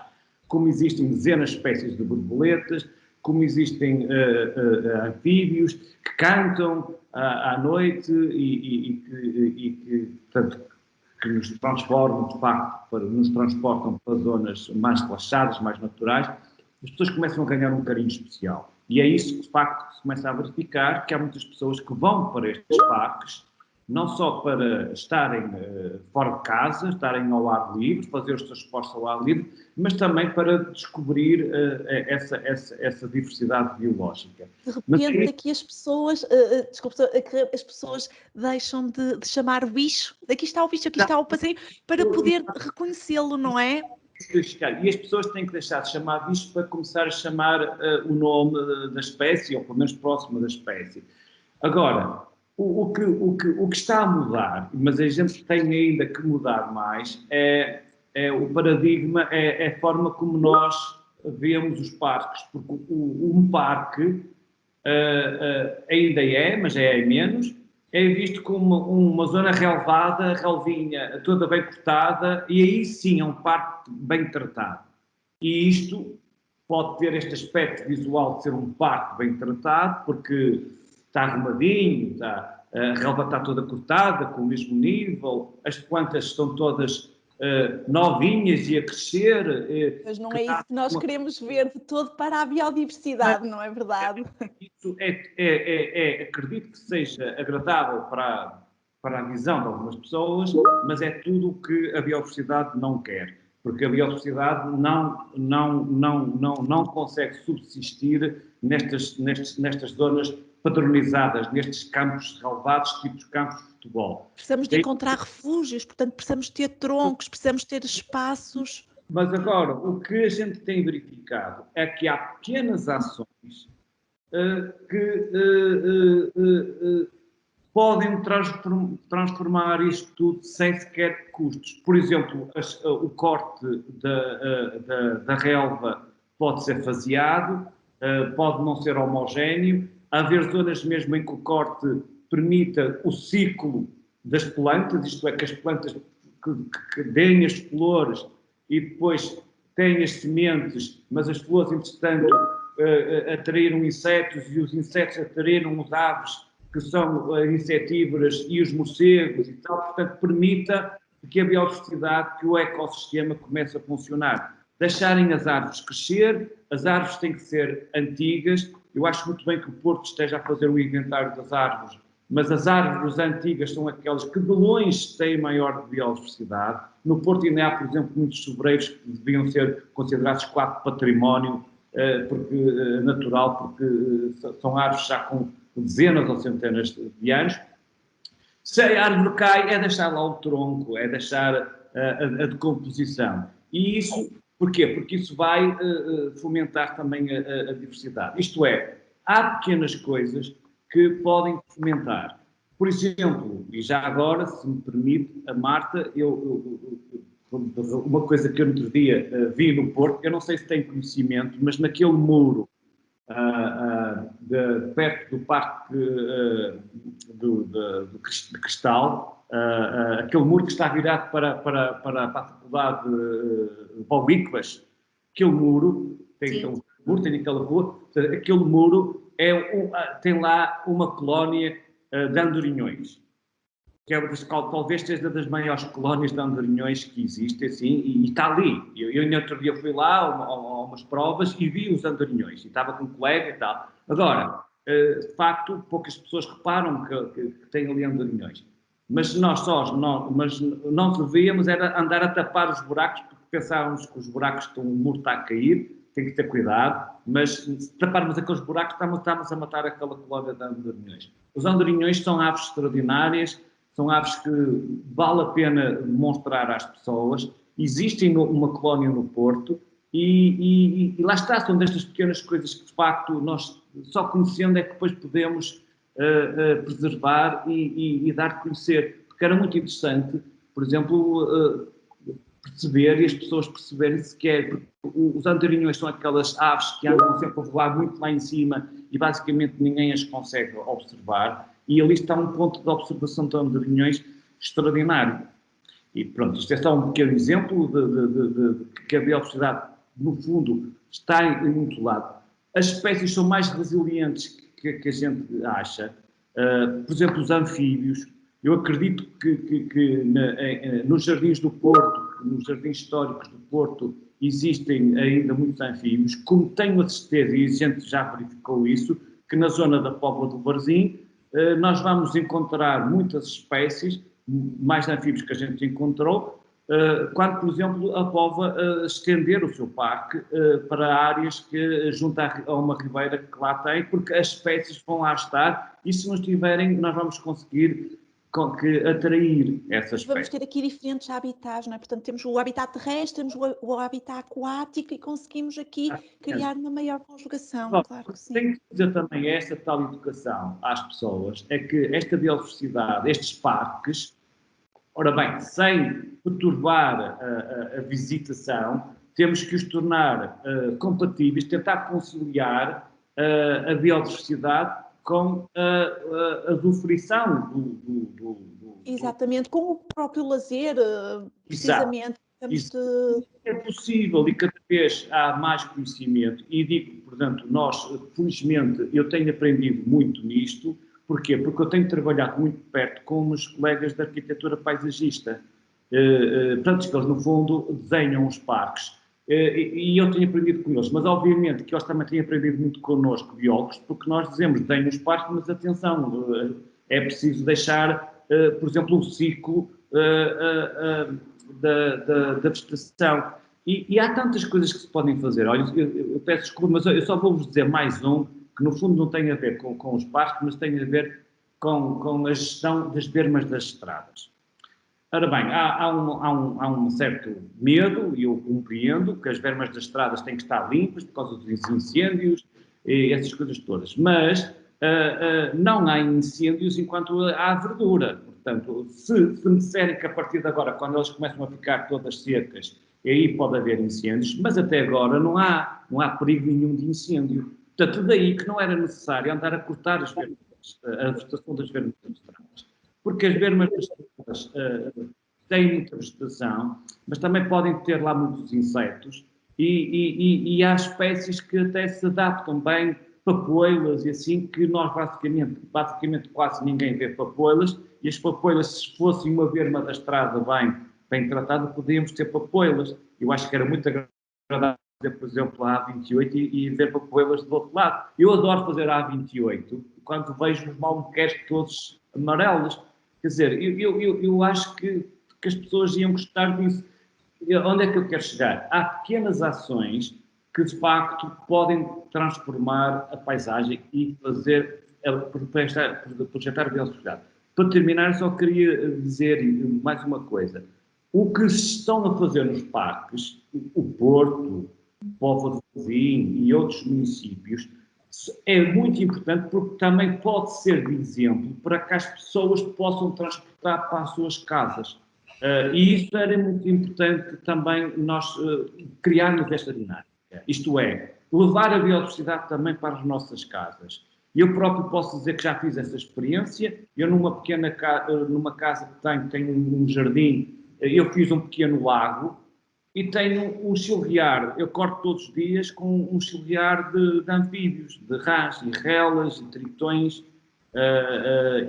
como existem dezenas de espécies de borboletas, como existem anfíbios que cantam à noite que nos transformam, de facto, nos transportam para zonas mais relaxadas, mais naturais. As pessoas começam a ganhar um carinho especial. E é isso que, de facto, se começa a verificar, que há muitas pessoas que vão para estes parques, não só para estarem fora de casa, estarem ao ar livre, fazer os seus esportes ao ar livre, mas também para descobrir essa diversidade biológica. De repente, aqui as pessoas, as pessoas deixam de chamar bicho, aqui está o bicho, aqui está o passarinho, para poder reconhecê-lo, não é? E as pessoas têm que deixar de chamar bicho para começar a chamar o nome da espécie, ou pelo menos próximo da espécie. Agora, o que está a mudar, mas a gente tem ainda que mudar mais, é o paradigma, é a forma como nós vemos os parques, porque um parque ainda mas é menos, é visto como uma zona relevada, relvinha, toda bem cortada, e aí sim é um parque bem tratado. E isto pode ter este aspecto visual de ser um parque bem tratado, porque está arrumadinho, a relva está toda cortada, com o mesmo nível, as plantas estão todas novinhas e a crescer. Mas não é isso que nós queremos ver de todo para a biodiversidade, não é verdade? Isso acredito que seja agradável para a visão de algumas pessoas, mas é tudo o que a biodiversidade não quer. Porque a biodiversidade não consegue subsistir nestas zonas padronizadas, nestes campos relevados, tipos de campos de futebol. Precisamos de encontrar refúgios, portanto precisamos ter troncos, precisamos ter espaços. Mas agora, o que a gente tem verificado é que há pequenas ações que podem transformar isto tudo sem sequer custos. Por exemplo, o corte da relva pode ser faseado, pode não ser homogéneo, haver zonas mesmo em que o corte permita o ciclo das plantas, isto é, que as plantas que deem as flores e depois têm as sementes, mas as flores, entretanto, atraíram insetos e os insetos atraíram as aves que são insetívoras e os morcegos e tal, portanto, permita que a biodiversidade, que o ecossistema comece a funcionar. Deixarem as árvores crescer, as árvores têm que ser antigas. Eu acho muito bem que o Porto esteja a fazer um inventário das árvores, mas as árvores antigas são aquelas que de longe têm maior biodiversidade. No Porto ainda há, por exemplo, muitos sobreiros que deviam ser considerados quase património natural, porque são árvores já com dezenas ou centenas de anos. Se a árvore cai, é deixar lá o tronco, é deixar a decomposição. E isso, porquê? Porque isso vai fomentar também a diversidade. Isto é, há pequenas coisas que podem fomentar. Por exemplo, e já agora, se me permite, a Marta, uma coisa que eu no outro dia vi no Porto, eu não sei se tem conhecimento, mas naquele muro perto do Parque de Cristal, aquele muro que está virado para a Faculdade de Paulo-Iquas, aquele muro, tem aquela rua, aquele muro tem lá uma colónia de andorinhões, que é talvez seja das maiores colónias de andorinhões que existe, assim, e está ali. Eu no outro dia fui lá a umas provas e vi os andorinhões, e estava com um colega e tal. Agora, de facto, poucas pessoas reparam que tem ali andorinhões. Mas nós não devíamos era andar a tapar os buracos, porque pensávamos que os buracos, o muro está a cair, tem que ter cuidado, mas se taparmos aqueles buracos, estamos a matar aquela colónia de andorinhões. Os andorinhões são aves extraordinárias, são aves que vale a pena demonstrar às pessoas. Existem uma colónia no Porto e lá está, são destas pequenas coisas que, de facto, nós só conhecendo é que depois podemos preservar e dar a conhecer. Porque era muito interessante, por exemplo, perceber e as pessoas perceberem sequer, porque os andorinhões são aquelas aves que andam sempre a voar muito lá em cima e basicamente ninguém as consegue observar, e ali está um ponto de observação de andorinhões extraordinário. E pronto, isto é só um pequeno exemplo de que a biodiversidade, no fundo, está em muito lado. As espécies são mais resilientes que a gente acha. Por exemplo, os anfíbios. Eu acredito que nos jardins do Porto, nos jardins históricos do Porto, existem ainda muitos anfíbios, como tenho a certeza, e a gente já verificou isso, que na zona da Póvoa do Varzim nós vamos encontrar muitas espécies, mais anfíbios que a gente encontrou, quando, por exemplo, a Póvoa estender o seu parque para áreas que junto a uma ribeira que lá tem, porque as espécies vão lá estar, e se não estiverem, nós vamos conseguir atrair essas espécies. Vamos ter aqui diferentes habitats, não é? Portanto, temos o habitat terrestre, temos o habitat aquático e conseguimos aqui criar uma maior conjugação, claro que sim. Tem que dizer também esta tal educação às pessoas, é que esta biodiversidade, estes parques, ora bem, sem perturbar a visitação, temos que os tornar compatíveis, tentar conciliar a biodiversidade com a usufruição do... Exatamente, com o próprio lazer, precisamente. Isso é possível e cada vez há mais conhecimento e digo, portanto, nós, felizmente, eu tenho aprendido muito nisto. Porquê? Porque eu tenho trabalhado muito perto com os colegas da arquitetura paisagista. Portanto, que eles, no fundo, desenham os parques. E eu tenho aprendido com eles, mas obviamente que eles também têm aprendido muito connosco, biólogos, porque nós dizemos, desenham os parques, mas atenção, é preciso deixar, por exemplo, o ciclo da vegetação. E há tantas coisas que se podem fazer. Olha, eu peço desculpa, mas eu só vou-vos dizer mais um, que no fundo não tem a ver com os parques, mas tem a ver com a gestão das bermas das estradas. Ora bem, há um certo medo, e eu compreendo, que as bermas das estradas têm que estar limpas por causa dos incêndios e essas coisas todas, mas não há incêndios enquanto há verdura. Portanto, se me disserem que a partir de agora, quando elas começam a ficar todas secas, aí pode haver incêndios, mas até agora não há perigo nenhum de incêndio. Portanto, daí que não era necessário andar a cortar a vegetação das bermas das estradas. Porque as bermas das estradas têm muita vegetação, mas também podem ter lá muitos insetos e há espécies que até se adaptam bem, papoilas e assim, que nós basicamente quase ninguém vê papoilas, e as papoilas, se fossem uma berma da estrada bem tratada, podíamos ter papoilas. Eu acho que era muito agradável, por exemplo, a A28 e ver papoilas do outro lado. Eu adoro fazer a A28 quando vejo os malmequeres todos amarelos. Quer dizer, eu acho que as pessoas iam gostar disso. Onde é que eu quero chegar? Há pequenas ações que, de facto, podem transformar a paisagem e fazer projetar a biodiversidade. Para terminar, só queria dizer mais uma coisa. O que se estão a fazer nos parques, o Porto, Póvoa de Varzim e outros municípios, é muito importante porque também pode ser de exemplo para que as pessoas possam transportar para as suas casas. E isso era muito importante também nós criarmos esta dinâmica. Isto é, levar a biodiversidade também para as nossas casas. Eu próprio posso dizer que já fiz essa experiência. Eu numa casa que tenho um jardim, eu fiz um pequeno lago e tenho um chilrear. Eu corto todos os dias com um chilrear de anfíbios, de rãs e relas e tritões.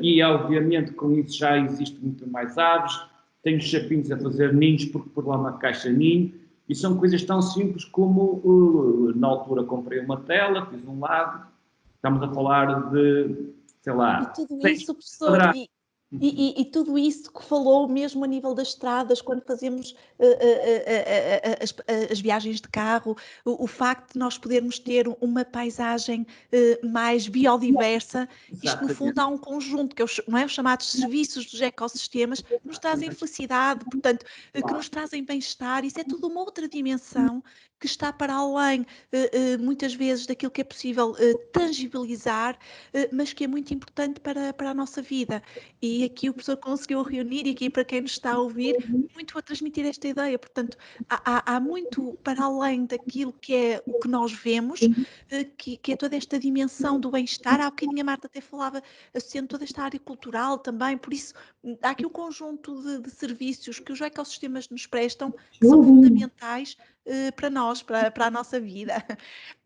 E obviamente com isso já existe muito mais aves. Tenho chapinhos a fazer ninhos porque por lá uma caixa ninho. E são coisas tão simples como, na altura comprei uma tela, fiz um lago. Estamos a falar de, sei lá... E tudo isso, professor, e tudo isso que falou mesmo a nível das estradas, quando fazemos as viagens de carro, o facto de nós podermos ter uma paisagem mais biodiversa, isto no fundo há um conjunto, que não é, os chamados serviços dos ecossistemas, que nos trazem felicidade, portanto, que nos trazem bem-estar, isso é tudo uma outra dimensão que está para além, muitas vezes, daquilo que é possível tangibilizar, mas que é muito importante para a nossa vida. E aqui o professor conseguiu reunir, e aqui para quem nos está a ouvir, muito a transmitir esta ideia. Portanto, há muito para além daquilo que é o que nós vemos, que é toda esta dimensão do bem-estar. Há bocadinho a Marta até falava, associando toda esta área cultural também, por isso há aqui um conjunto de serviços que os ecossistemas nos prestam, que são fundamentais para nós, para a nossa vida.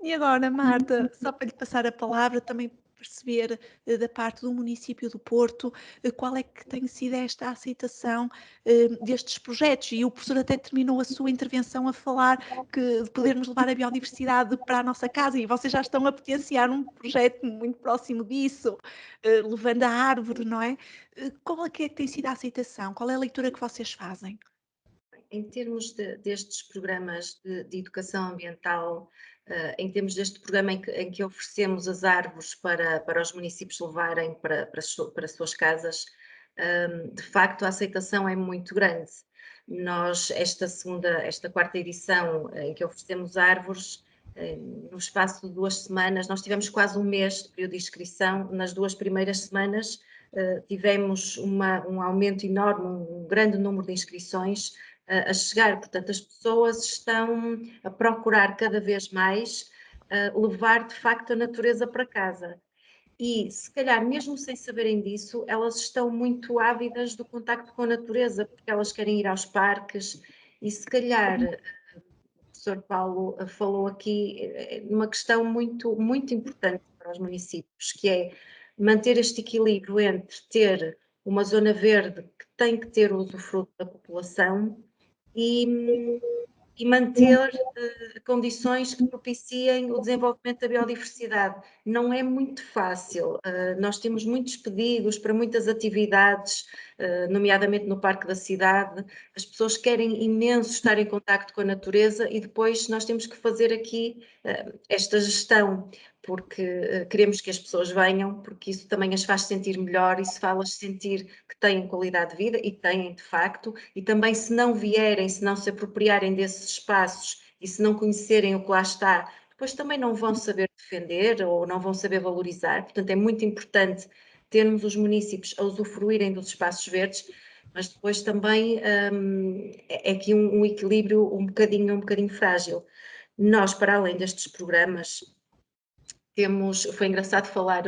E agora, Marta, só para lhe passar a palavra, também perceber da parte do município do Porto qual é que tem sido esta aceitação destes projetos. E o professor até terminou a sua intervenção a falar de podermos levar a biodiversidade para a nossa casa, e vocês já estão a potenciar um projeto muito próximo disso, levando a árvore, não é? Qual é que tem sido a aceitação? Qual é a leitura que vocês fazem? Em termos destes programas de educação ambiental, em termos deste programa em que oferecemos as árvores para os municípios levarem para as suas casas, de facto a aceitação é muito grande. Nós, esta quarta edição em que oferecemos árvores, no espaço de 2 semanas, nós tivemos quase um mês de período de inscrição. Nas 2 primeiras semanas tivemos um aumento enorme, um grande número de inscrições a chegar, portanto as pessoas estão a procurar cada vez mais levar de facto a natureza para casa. E se calhar mesmo sem saberem disso, elas estão muito ávidas do contacto com a natureza, porque elas querem ir aos parques e se calhar o professor Paulo falou aqui numa questão muito, muito importante para os municípios, que é manter este equilíbrio entre ter uma zona verde que tem que ter o usufruto da população e manter condições que propiciem o desenvolvimento da biodiversidade. Não é muito fácil. Nós temos muitos pedidos para muitas atividades, nomeadamente no Parque da Cidade. As pessoas querem imenso estar em contacto com a natureza e depois nós temos que fazer aqui esta gestão, porque queremos que as pessoas venham, porque isso também as faz sentir melhor, isso faz-las sentir que têm qualidade de vida, e têm de facto, e também se não vierem, se não se apropriarem desses espaços e se não conhecerem o que lá está, depois também não vão saber defender ou não vão saber valorizar. Portanto, é muito importante termos os municípios a usufruírem dos espaços verdes, mas depois também é aqui um equilíbrio um bocadinho frágil. Nós, para além destes programas, foi engraçado falar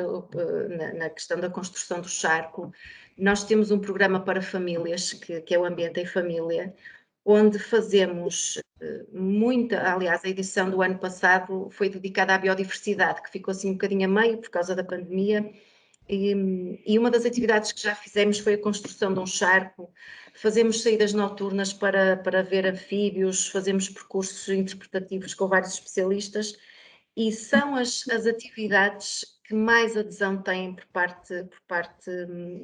na questão da construção do charco. Nós temos um programa para famílias, que é o Ambiente em Família, onde fazemos aliás, a edição do ano passado foi dedicada à biodiversidade, que ficou assim um bocadinho a meio por causa da pandemia, e uma das atividades que já fizemos foi a construção de um charco. Fazemos saídas noturnas para ver anfíbios, fazemos percursos interpretativos com vários especialistas, e são as atividades que mais adesão têm por parte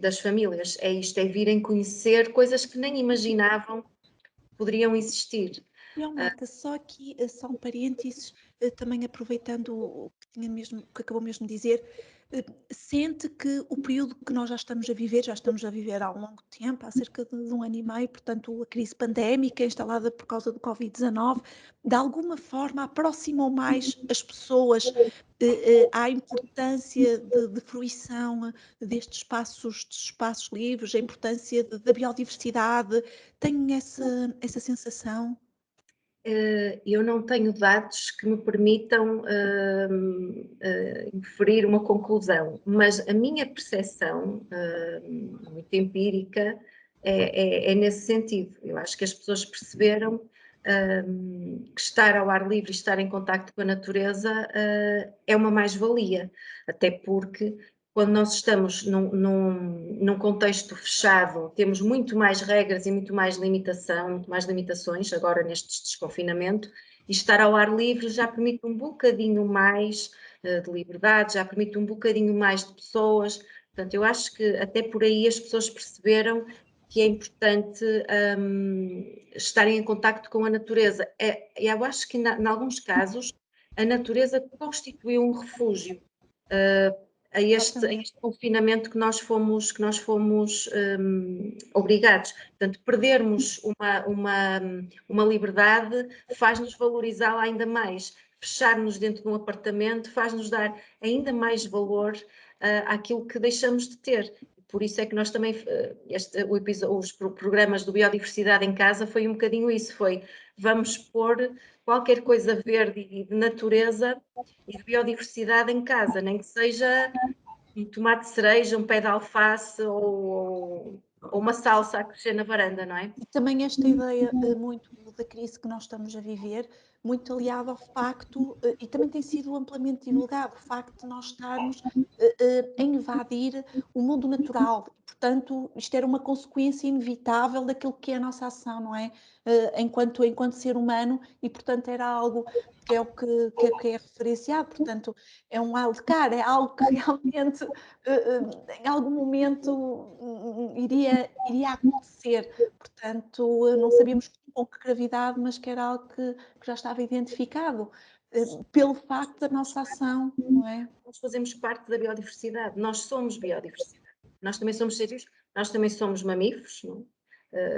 das famílias. É isto, é virem conhecer coisas que nem imaginavam que poderiam existir. E, Marta, só aqui, só um parênteses, também aproveitando o que acabou mesmo de dizer, Sente que o período que nós já estamos a viver há um longo tempo, há cerca de 1 ano e meio, portanto, a crise pandémica instalada por causa do Covid-19, de alguma forma aproximou mais as pessoas à importância de fruição destes espaços livres, a importância da biodiversidade. Tem essa sensação? Eu não tenho dados que me permitam inferir uma conclusão, mas a minha percepção, muito empírica, é nesse sentido. Eu acho que as pessoas perceberam que estar ao ar livre e estar em contacto com a natureza é uma mais-valia, até porque quando nós estamos num contexto fechado, temos muito mais regras e muito mais limitações, agora neste desconfinamento, e estar ao ar livre já permite um bocadinho mais de liberdade, já permite um bocadinho mais de pessoas. Portanto, eu acho que até por aí as pessoas perceberam que é importante estarem em contacto com a natureza. Eu acho que, em alguns casos, a natureza constituiu um refúgio a este confinamento que nós fomos obrigados. Portanto, perdermos uma liberdade faz-nos valorizá-la ainda mais. Fechar-nos dentro de um apartamento faz-nos dar ainda mais valor àquilo que deixamos de ter. Por isso é que nós também, os programas do Biodiversidade em Casa foi um bocadinho isso, foi vamos pôr qualquer coisa verde e de natureza e de biodiversidade em casa, nem que seja um tomate de cereja, um pé de alface ou uma salsa a crescer na varanda, não é? E também esta ideia muito da crise que nós estamos a viver, muito aliada ao facto, e também tem sido amplamente divulgado, o facto de nós estarmos a invadir o mundo natural. Portanto, isto era uma consequência inevitável daquilo que é a nossa ação, não é? Enquanto ser humano, e portanto era algo que é o que é referenciado, portanto é um aldecar, é algo que realmente em algum momento iria acontecer. Portanto, não sabíamos com que gravidade, mas que era algo que já estava identificado pelo facto da nossa ação, não é? Nós fazemos parte da biodiversidade, nós somos biodiversidade. Nós também somos seres, nós também somos mamíferos, não?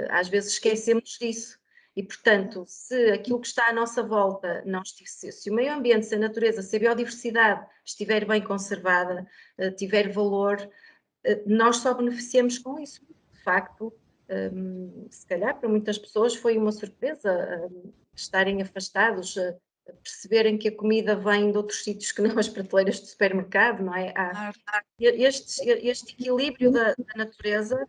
Às vezes esquecemos disso. E, portanto, se aquilo que está à nossa volta, se o meio ambiente, se a natureza, se a biodiversidade estiver bem conservada, tiver valor, nós só beneficiamos com isso. De facto, se calhar para muitas pessoas foi uma surpresa estarem afastados, perceberem que a comida vem de outros sítios que não as prateleiras do supermercado, não é? Este equilíbrio da natureza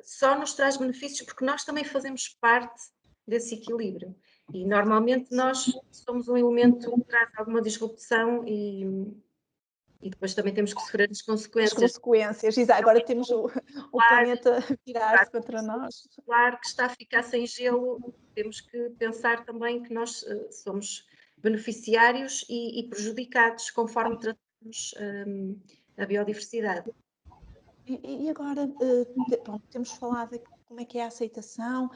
só nos traz benefícios porque nós também fazemos parte desse equilíbrio. E normalmente nós somos um elemento que traz alguma disrupção e depois também temos que sofrer as consequências. As consequências, exato. Agora temos o planeta a virar-se contra nós. Claro que está a ficar sem gelo, temos que pensar também que nós somos beneficiários e prejudicados conforme tratamos a biodiversidade. E agora, pronto, temos falado de como é que é a aceitação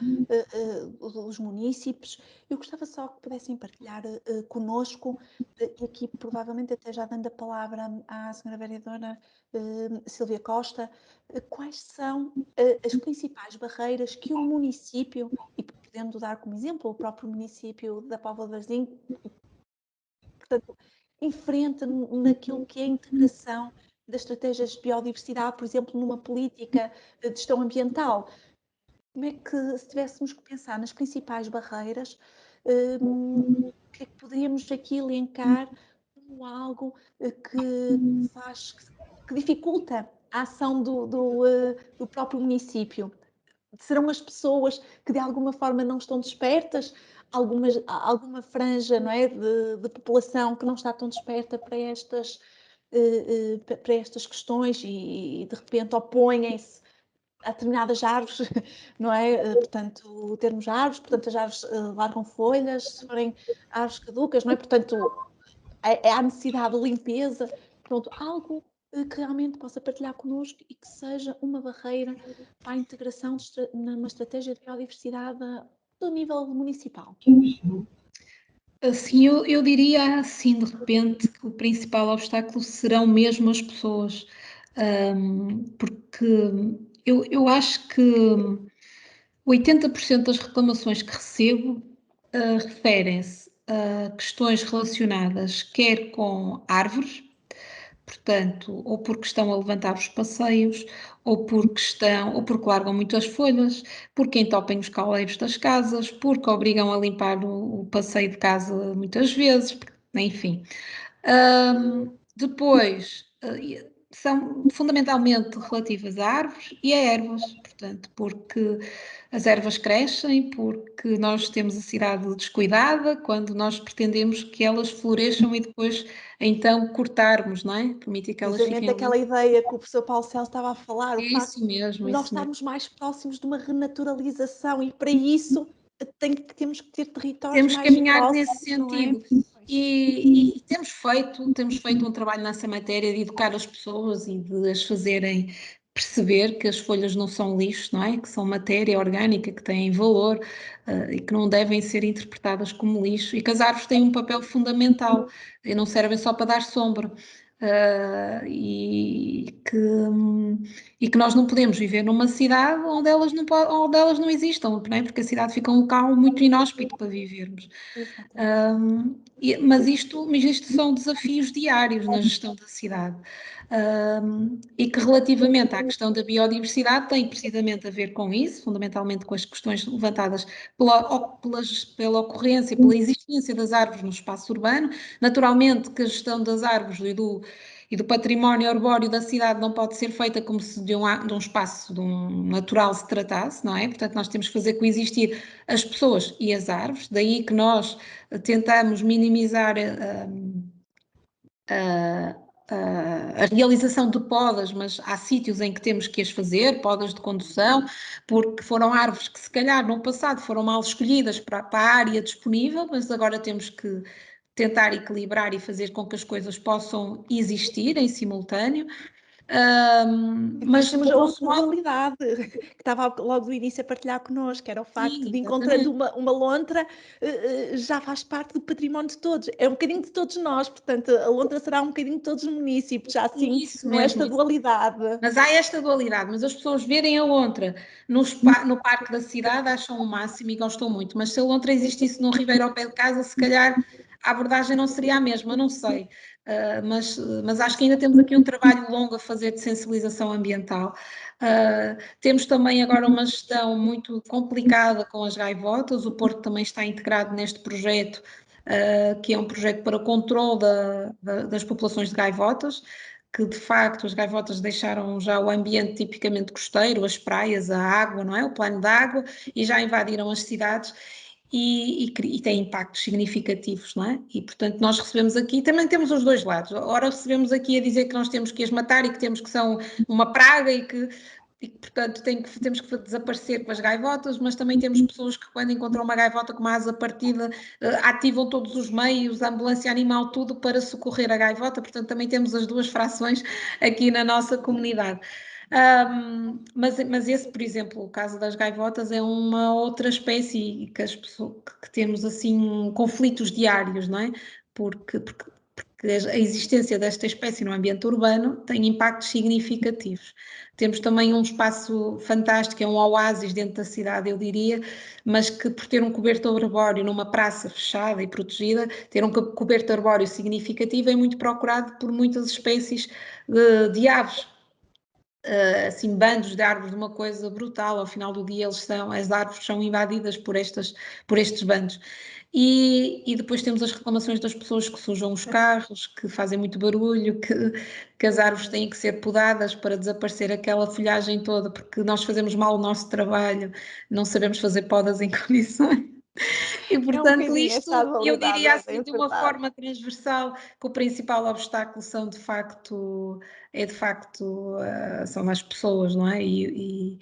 dos munícipes. Eu gostava só que pudessem partilhar connosco, e aqui provavelmente até já dando a palavra à senhora vereadora Sílvia Costa, quais são as principais barreiras que um município, e podendo dar como exemplo o próprio município da Póvoa de Varzim, portanto, enfrenta naquilo que é a integração das estratégias de biodiversidade, por exemplo, numa política de gestão ambiental. Como é que, se tivéssemos que pensar nas principais barreiras, o que é que poderíamos aqui elencar como algo que dificulta a ação do próprio município? Serão as pessoas que de alguma forma não estão despertas? Alguma franja, não é, de população que não está tão desperta para estas questões e de repente opõem-se a determinadas árvores, não é? Portanto, termos árvores, portanto as árvores largam folhas, se forem árvores caducas, não é? Portanto, há necessidade de limpeza, pronto, algo que realmente possa partilhar connosco e que seja uma barreira para a integração numa estratégia de biodiversidade do nível municipal. Assim, eu diria assim, de repente, que o principal obstáculo serão mesmo as pessoas, porque eu acho que 80% das reclamações que recebo referem-se a questões relacionadas quer com árvores, portanto, ou porque estão a levantar os passeios, ou porque largam muitas folhas, porque entopem os caleiros das casas, porque obrigam a limpar o passeio de casa muitas vezes, enfim. Depois, são fundamentalmente relativas a árvores e a ervas, portanto, porque as ervas crescem, porque nós temos a cidade descuidada, quando nós pretendemos que elas floresçam e depois, então, cortarmos, não é? Permitir que elas Precisamente fiquem aquela ali. ideia que o professor Paulo Celso estava a falar, o facto Isso mesmo, de nós isso mesmo. estarmos mais próximos de uma renaturalização e para isso temos que ter territórios Temos que mais caminhar próximos, nesse não é? sentido. E temos feito um trabalho nessa matéria de educar as pessoas e de as fazerem perceber que as folhas não são lixo, não é? Que são matéria orgânica, que têm valor e que não devem ser interpretadas como lixo e que as árvores têm um papel fundamental e não servem só para dar sombra. E que nós não podemos viver numa cidade onde onde elas não existam, não é? Porque a cidade fica um local muito inóspito para vivermos. Mas isto são desafios diários na gestão da cidade. E que relativamente à questão da biodiversidade tem precisamente a ver com isso, fundamentalmente com as questões levantadas pela ocorrência, pela existência das árvores no espaço urbano. Naturalmente que a gestão das árvores e do património arbóreo da cidade não pode ser feita como se de um espaço natural se tratasse, não é? Portanto, nós temos que fazer coexistir as pessoas e as árvores, daí que nós tentamos minimizar a realização de podas, mas há sítios em que temos que as fazer, podas de condução, porque foram árvores que se calhar no passado foram mal escolhidas para a área disponível, mas agora temos que tentar equilibrar e fazer com que as coisas possam existir em simultâneo. Mas temos a outra realidade que estava logo do início a partilhar connosco, que era o facto de encontrando uma lontra já faz parte do património de todos, é um bocadinho de todos nós, portanto a lontra será um bocadinho de todos os municípios, já assim isso não é mesmo, esta dualidade. Mas há esta dualidade, mas as pessoas verem a lontra no parque da cidade acham o máximo e gostam muito, mas se a lontra existisse num ribeiro ao pé de casa, se calhar a abordagem não seria a mesma, não sei. Mas acho que ainda temos aqui um trabalho longo a fazer de sensibilização ambiental. Temos também agora uma gestão muito complicada com as gaivotas, o Porto também está integrado neste projeto, que é um projeto para o controle das populações de gaivotas, que de facto as gaivotas deixaram já o ambiente tipicamente costeiro, as praias, a água, não é? O plano de água, e já invadiram as cidades. E tem impactos significativos, não é? E, portanto, nós recebemos aqui, também temos os dois lados. Ora, recebemos aqui a dizer que nós temos que as matar e que temos que são uma praga e que portanto, temos que desaparecer com as gaivotas, mas também temos pessoas que, quando encontram uma gaivota com uma asa partida, ativam todos os meios, a ambulância animal, tudo para socorrer a gaivota. Portanto, também temos as duas frações aqui na nossa comunidade. Mas esse, por exemplo, o caso das gaivotas é uma outra espécie que as pessoas que temos assim conflitos diários, não é? Porque a existência desta espécie no ambiente urbano tem impactos significativos. Temos também um espaço fantástico, é um oásis dentro da cidade, eu diria, mas que por ter um coberto arbóreo numa praça fechada e protegida, ter um coberto arbóreo significativo é muito procurado por muitas espécies de aves. Assim, bandos de árvores, de uma coisa brutal, ao final do dia as árvores são invadidas por estes bandos. E depois temos as reclamações das pessoas que sujam os carros, que fazem muito barulho, que as árvores têm que ser podadas para desaparecer aquela folhagem toda, porque nós fazemos mal o nosso trabalho, não sabemos fazer podas em condições. E, portanto, isto eu diria assim de uma forma transversal que o principal obstáculo são de facto são as pessoas, não é? E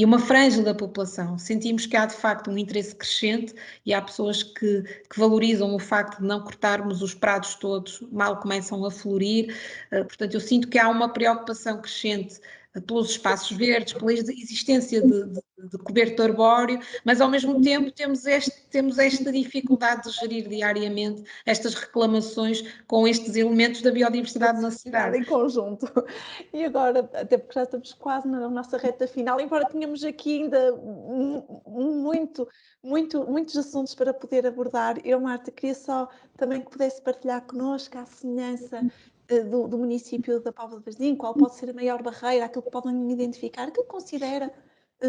uma franja da população. Sentimos que há de facto um interesse crescente e há pessoas que valorizam o facto de não cortarmos os prados todos, mal começam a florir. Portanto, eu sinto que há uma preocupação crescente pelos espaços verdes, pela existência de coberto arbóreo, mas ao mesmo tempo temos esta dificuldade de gerir diariamente estas reclamações com estes elementos da biodiversidade na cidade. Em conjunto. E agora, até porque já estamos quase na nossa reta final, embora tenhamos aqui ainda muitos assuntos para poder abordar, eu, Marta, queria só também que pudesse partilhar connosco a semelhança do município da Póvoa de Varzim, qual pode ser a maior barreira, aquilo que podem identificar, aquilo que considera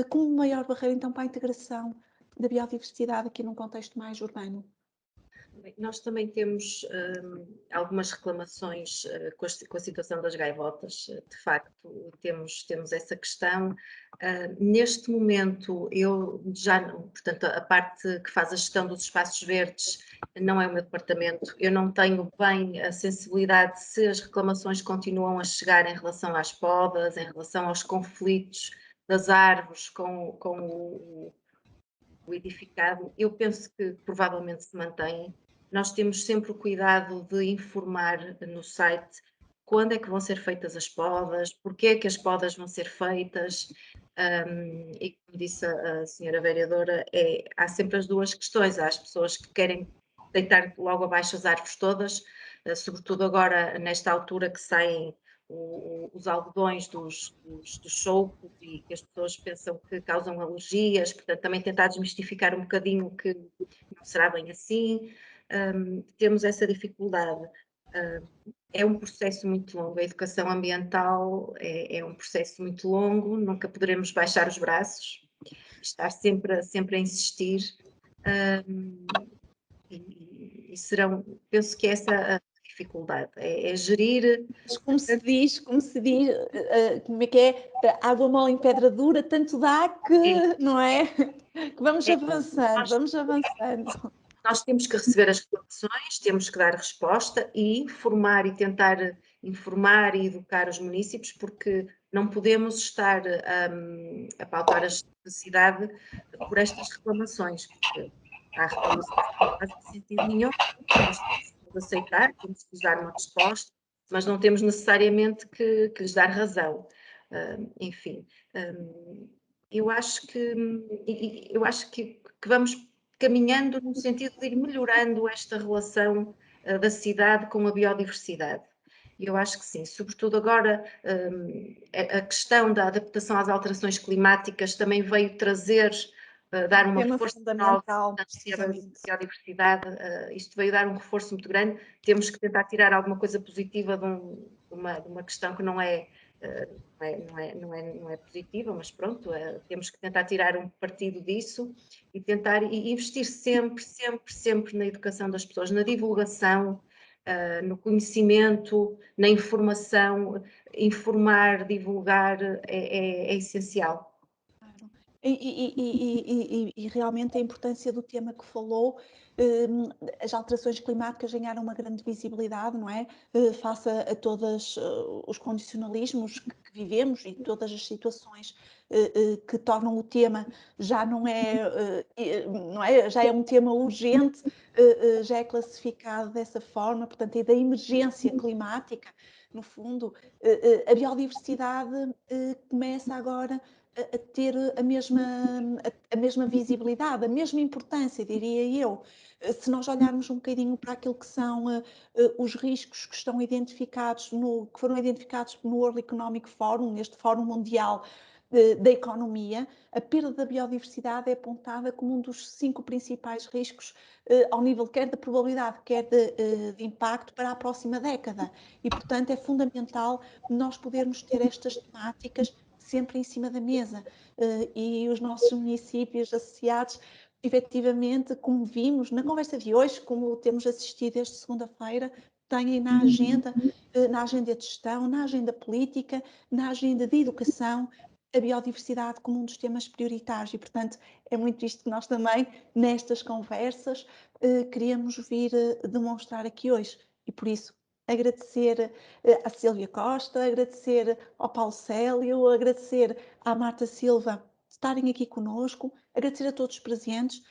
como maior barreira, então, para a integração da biodiversidade aqui num contexto mais urbano. Nós também temos algumas reclamações com a situação das gaivotas. De facto, temos essa questão. Neste momento, portanto, a parte que faz a gestão dos espaços verdes não é o meu departamento. Eu não tenho bem a sensibilidade se as reclamações continuam a chegar em relação às podas, em relação aos conflitos das árvores com o edificado. Eu penso que provavelmente se mantém. Nós temos sempre o cuidado de informar no site quando é que vão ser feitas as podas, porque é que as podas vão ser feitas, e como disse a senhora vereadora, há sempre as duas questões. Há as pessoas que querem deitar logo abaixo as árvores todas, sobretudo agora nesta altura que saem os algodões dos choucos e que as pessoas pensam que causam alergias, portanto também tentar desmistificar um bocadinho que não será bem assim. Temos essa dificuldade. É um processo muito longo, a educação ambiental é um processo muito longo, nunca poderemos baixar os braços, estar sempre a insistir, e penso que essa dificuldade é gerir. Como se diz, como é que é? Água mole em pedra dura, tanto dá que, não é? Que vamos avançando. Nós temos que receber as reclamações, temos que dar resposta e informar e tentar informar e educar os municípios, porque não podemos estar a pautar a cidade por estas reclamações, porque há reclamações que não fazem sentido nenhum, nós temos que aceitar, temos que lhes dar uma resposta, mas não temos necessariamente que lhes dar razão. Enfim, eu acho que vamos caminhando no sentido de ir melhorando esta relação da cidade com a biodiversidade. Eu acho que sim, sobretudo agora a questão da adaptação às alterações climáticas também veio trazer, dar uma força nova à biodiversidade. Isto veio dar um reforço muito grande. Temos que tentar tirar alguma coisa positiva de uma questão que não é positiva, mas pronto, temos que tentar tirar um partido disso e tentar investir sempre na educação das pessoas, na divulgação, no conhecimento, na informação. Informar, divulgar é essencial. E realmente a importância do tema que falou, as alterações climáticas ganharam uma grande visibilidade, não é? Face a todos os condicionalismos que vivemos e todas as situações que tornam o tema já não é, já é um tema urgente, já é classificado dessa forma, portanto, e da emergência climática, no fundo, a biodiversidade começa agora a ter a mesma visibilidade, a mesma importância, diria eu. Se nós olharmos um bocadinho para aquilo que são os riscos que estão identificados, que foram identificados no World Economic Forum, neste Fórum Mundial da Economia, a perda da biodiversidade é apontada como um dos 5 principais riscos ao nível quer da probabilidade, quer de impacto para a próxima década. E, portanto, é fundamental nós podermos ter estas temáticas sempre em cima da mesa, e os nossos municípios associados, efetivamente, como vimos na conversa de hoje, como temos assistido esta segunda-feira, têm na agenda de gestão, na agenda política, na agenda de educação, a biodiversidade como um dos temas prioritários. E, portanto, é muito isto que nós também, nestas conversas, queríamos vir demonstrar aqui hoje. E, por isso, agradecer à Sílvia Costa, agradecer ao Paulo Célio, agradecer à Marta Silva estarem aqui conosco, agradecer a todos os presentes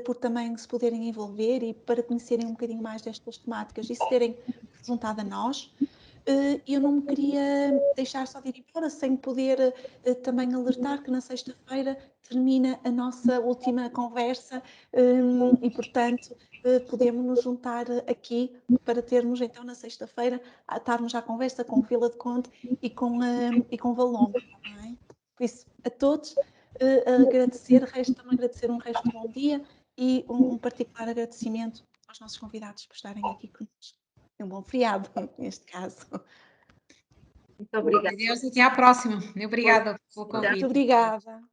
por também se poderem envolver e para conhecerem um bocadinho mais destas temáticas e se terem juntado a nós. eu não me queria deixar só de ir embora sem poder também alertar que na sexta-feira termina a nossa última conversa e, portanto, podemos nos juntar aqui para termos então na sexta-feira, estarmos à conversa com Vila de Conde e com Valongo, não é? Por isso, a todos, resta-me agradecer um resto de bom dia e um particular agradecimento aos nossos convidados por estarem aqui conosco. Um bom feriado, neste caso. Muito obrigada. Adeus, até à próxima. Obrigada pelo convite. Muito obrigada.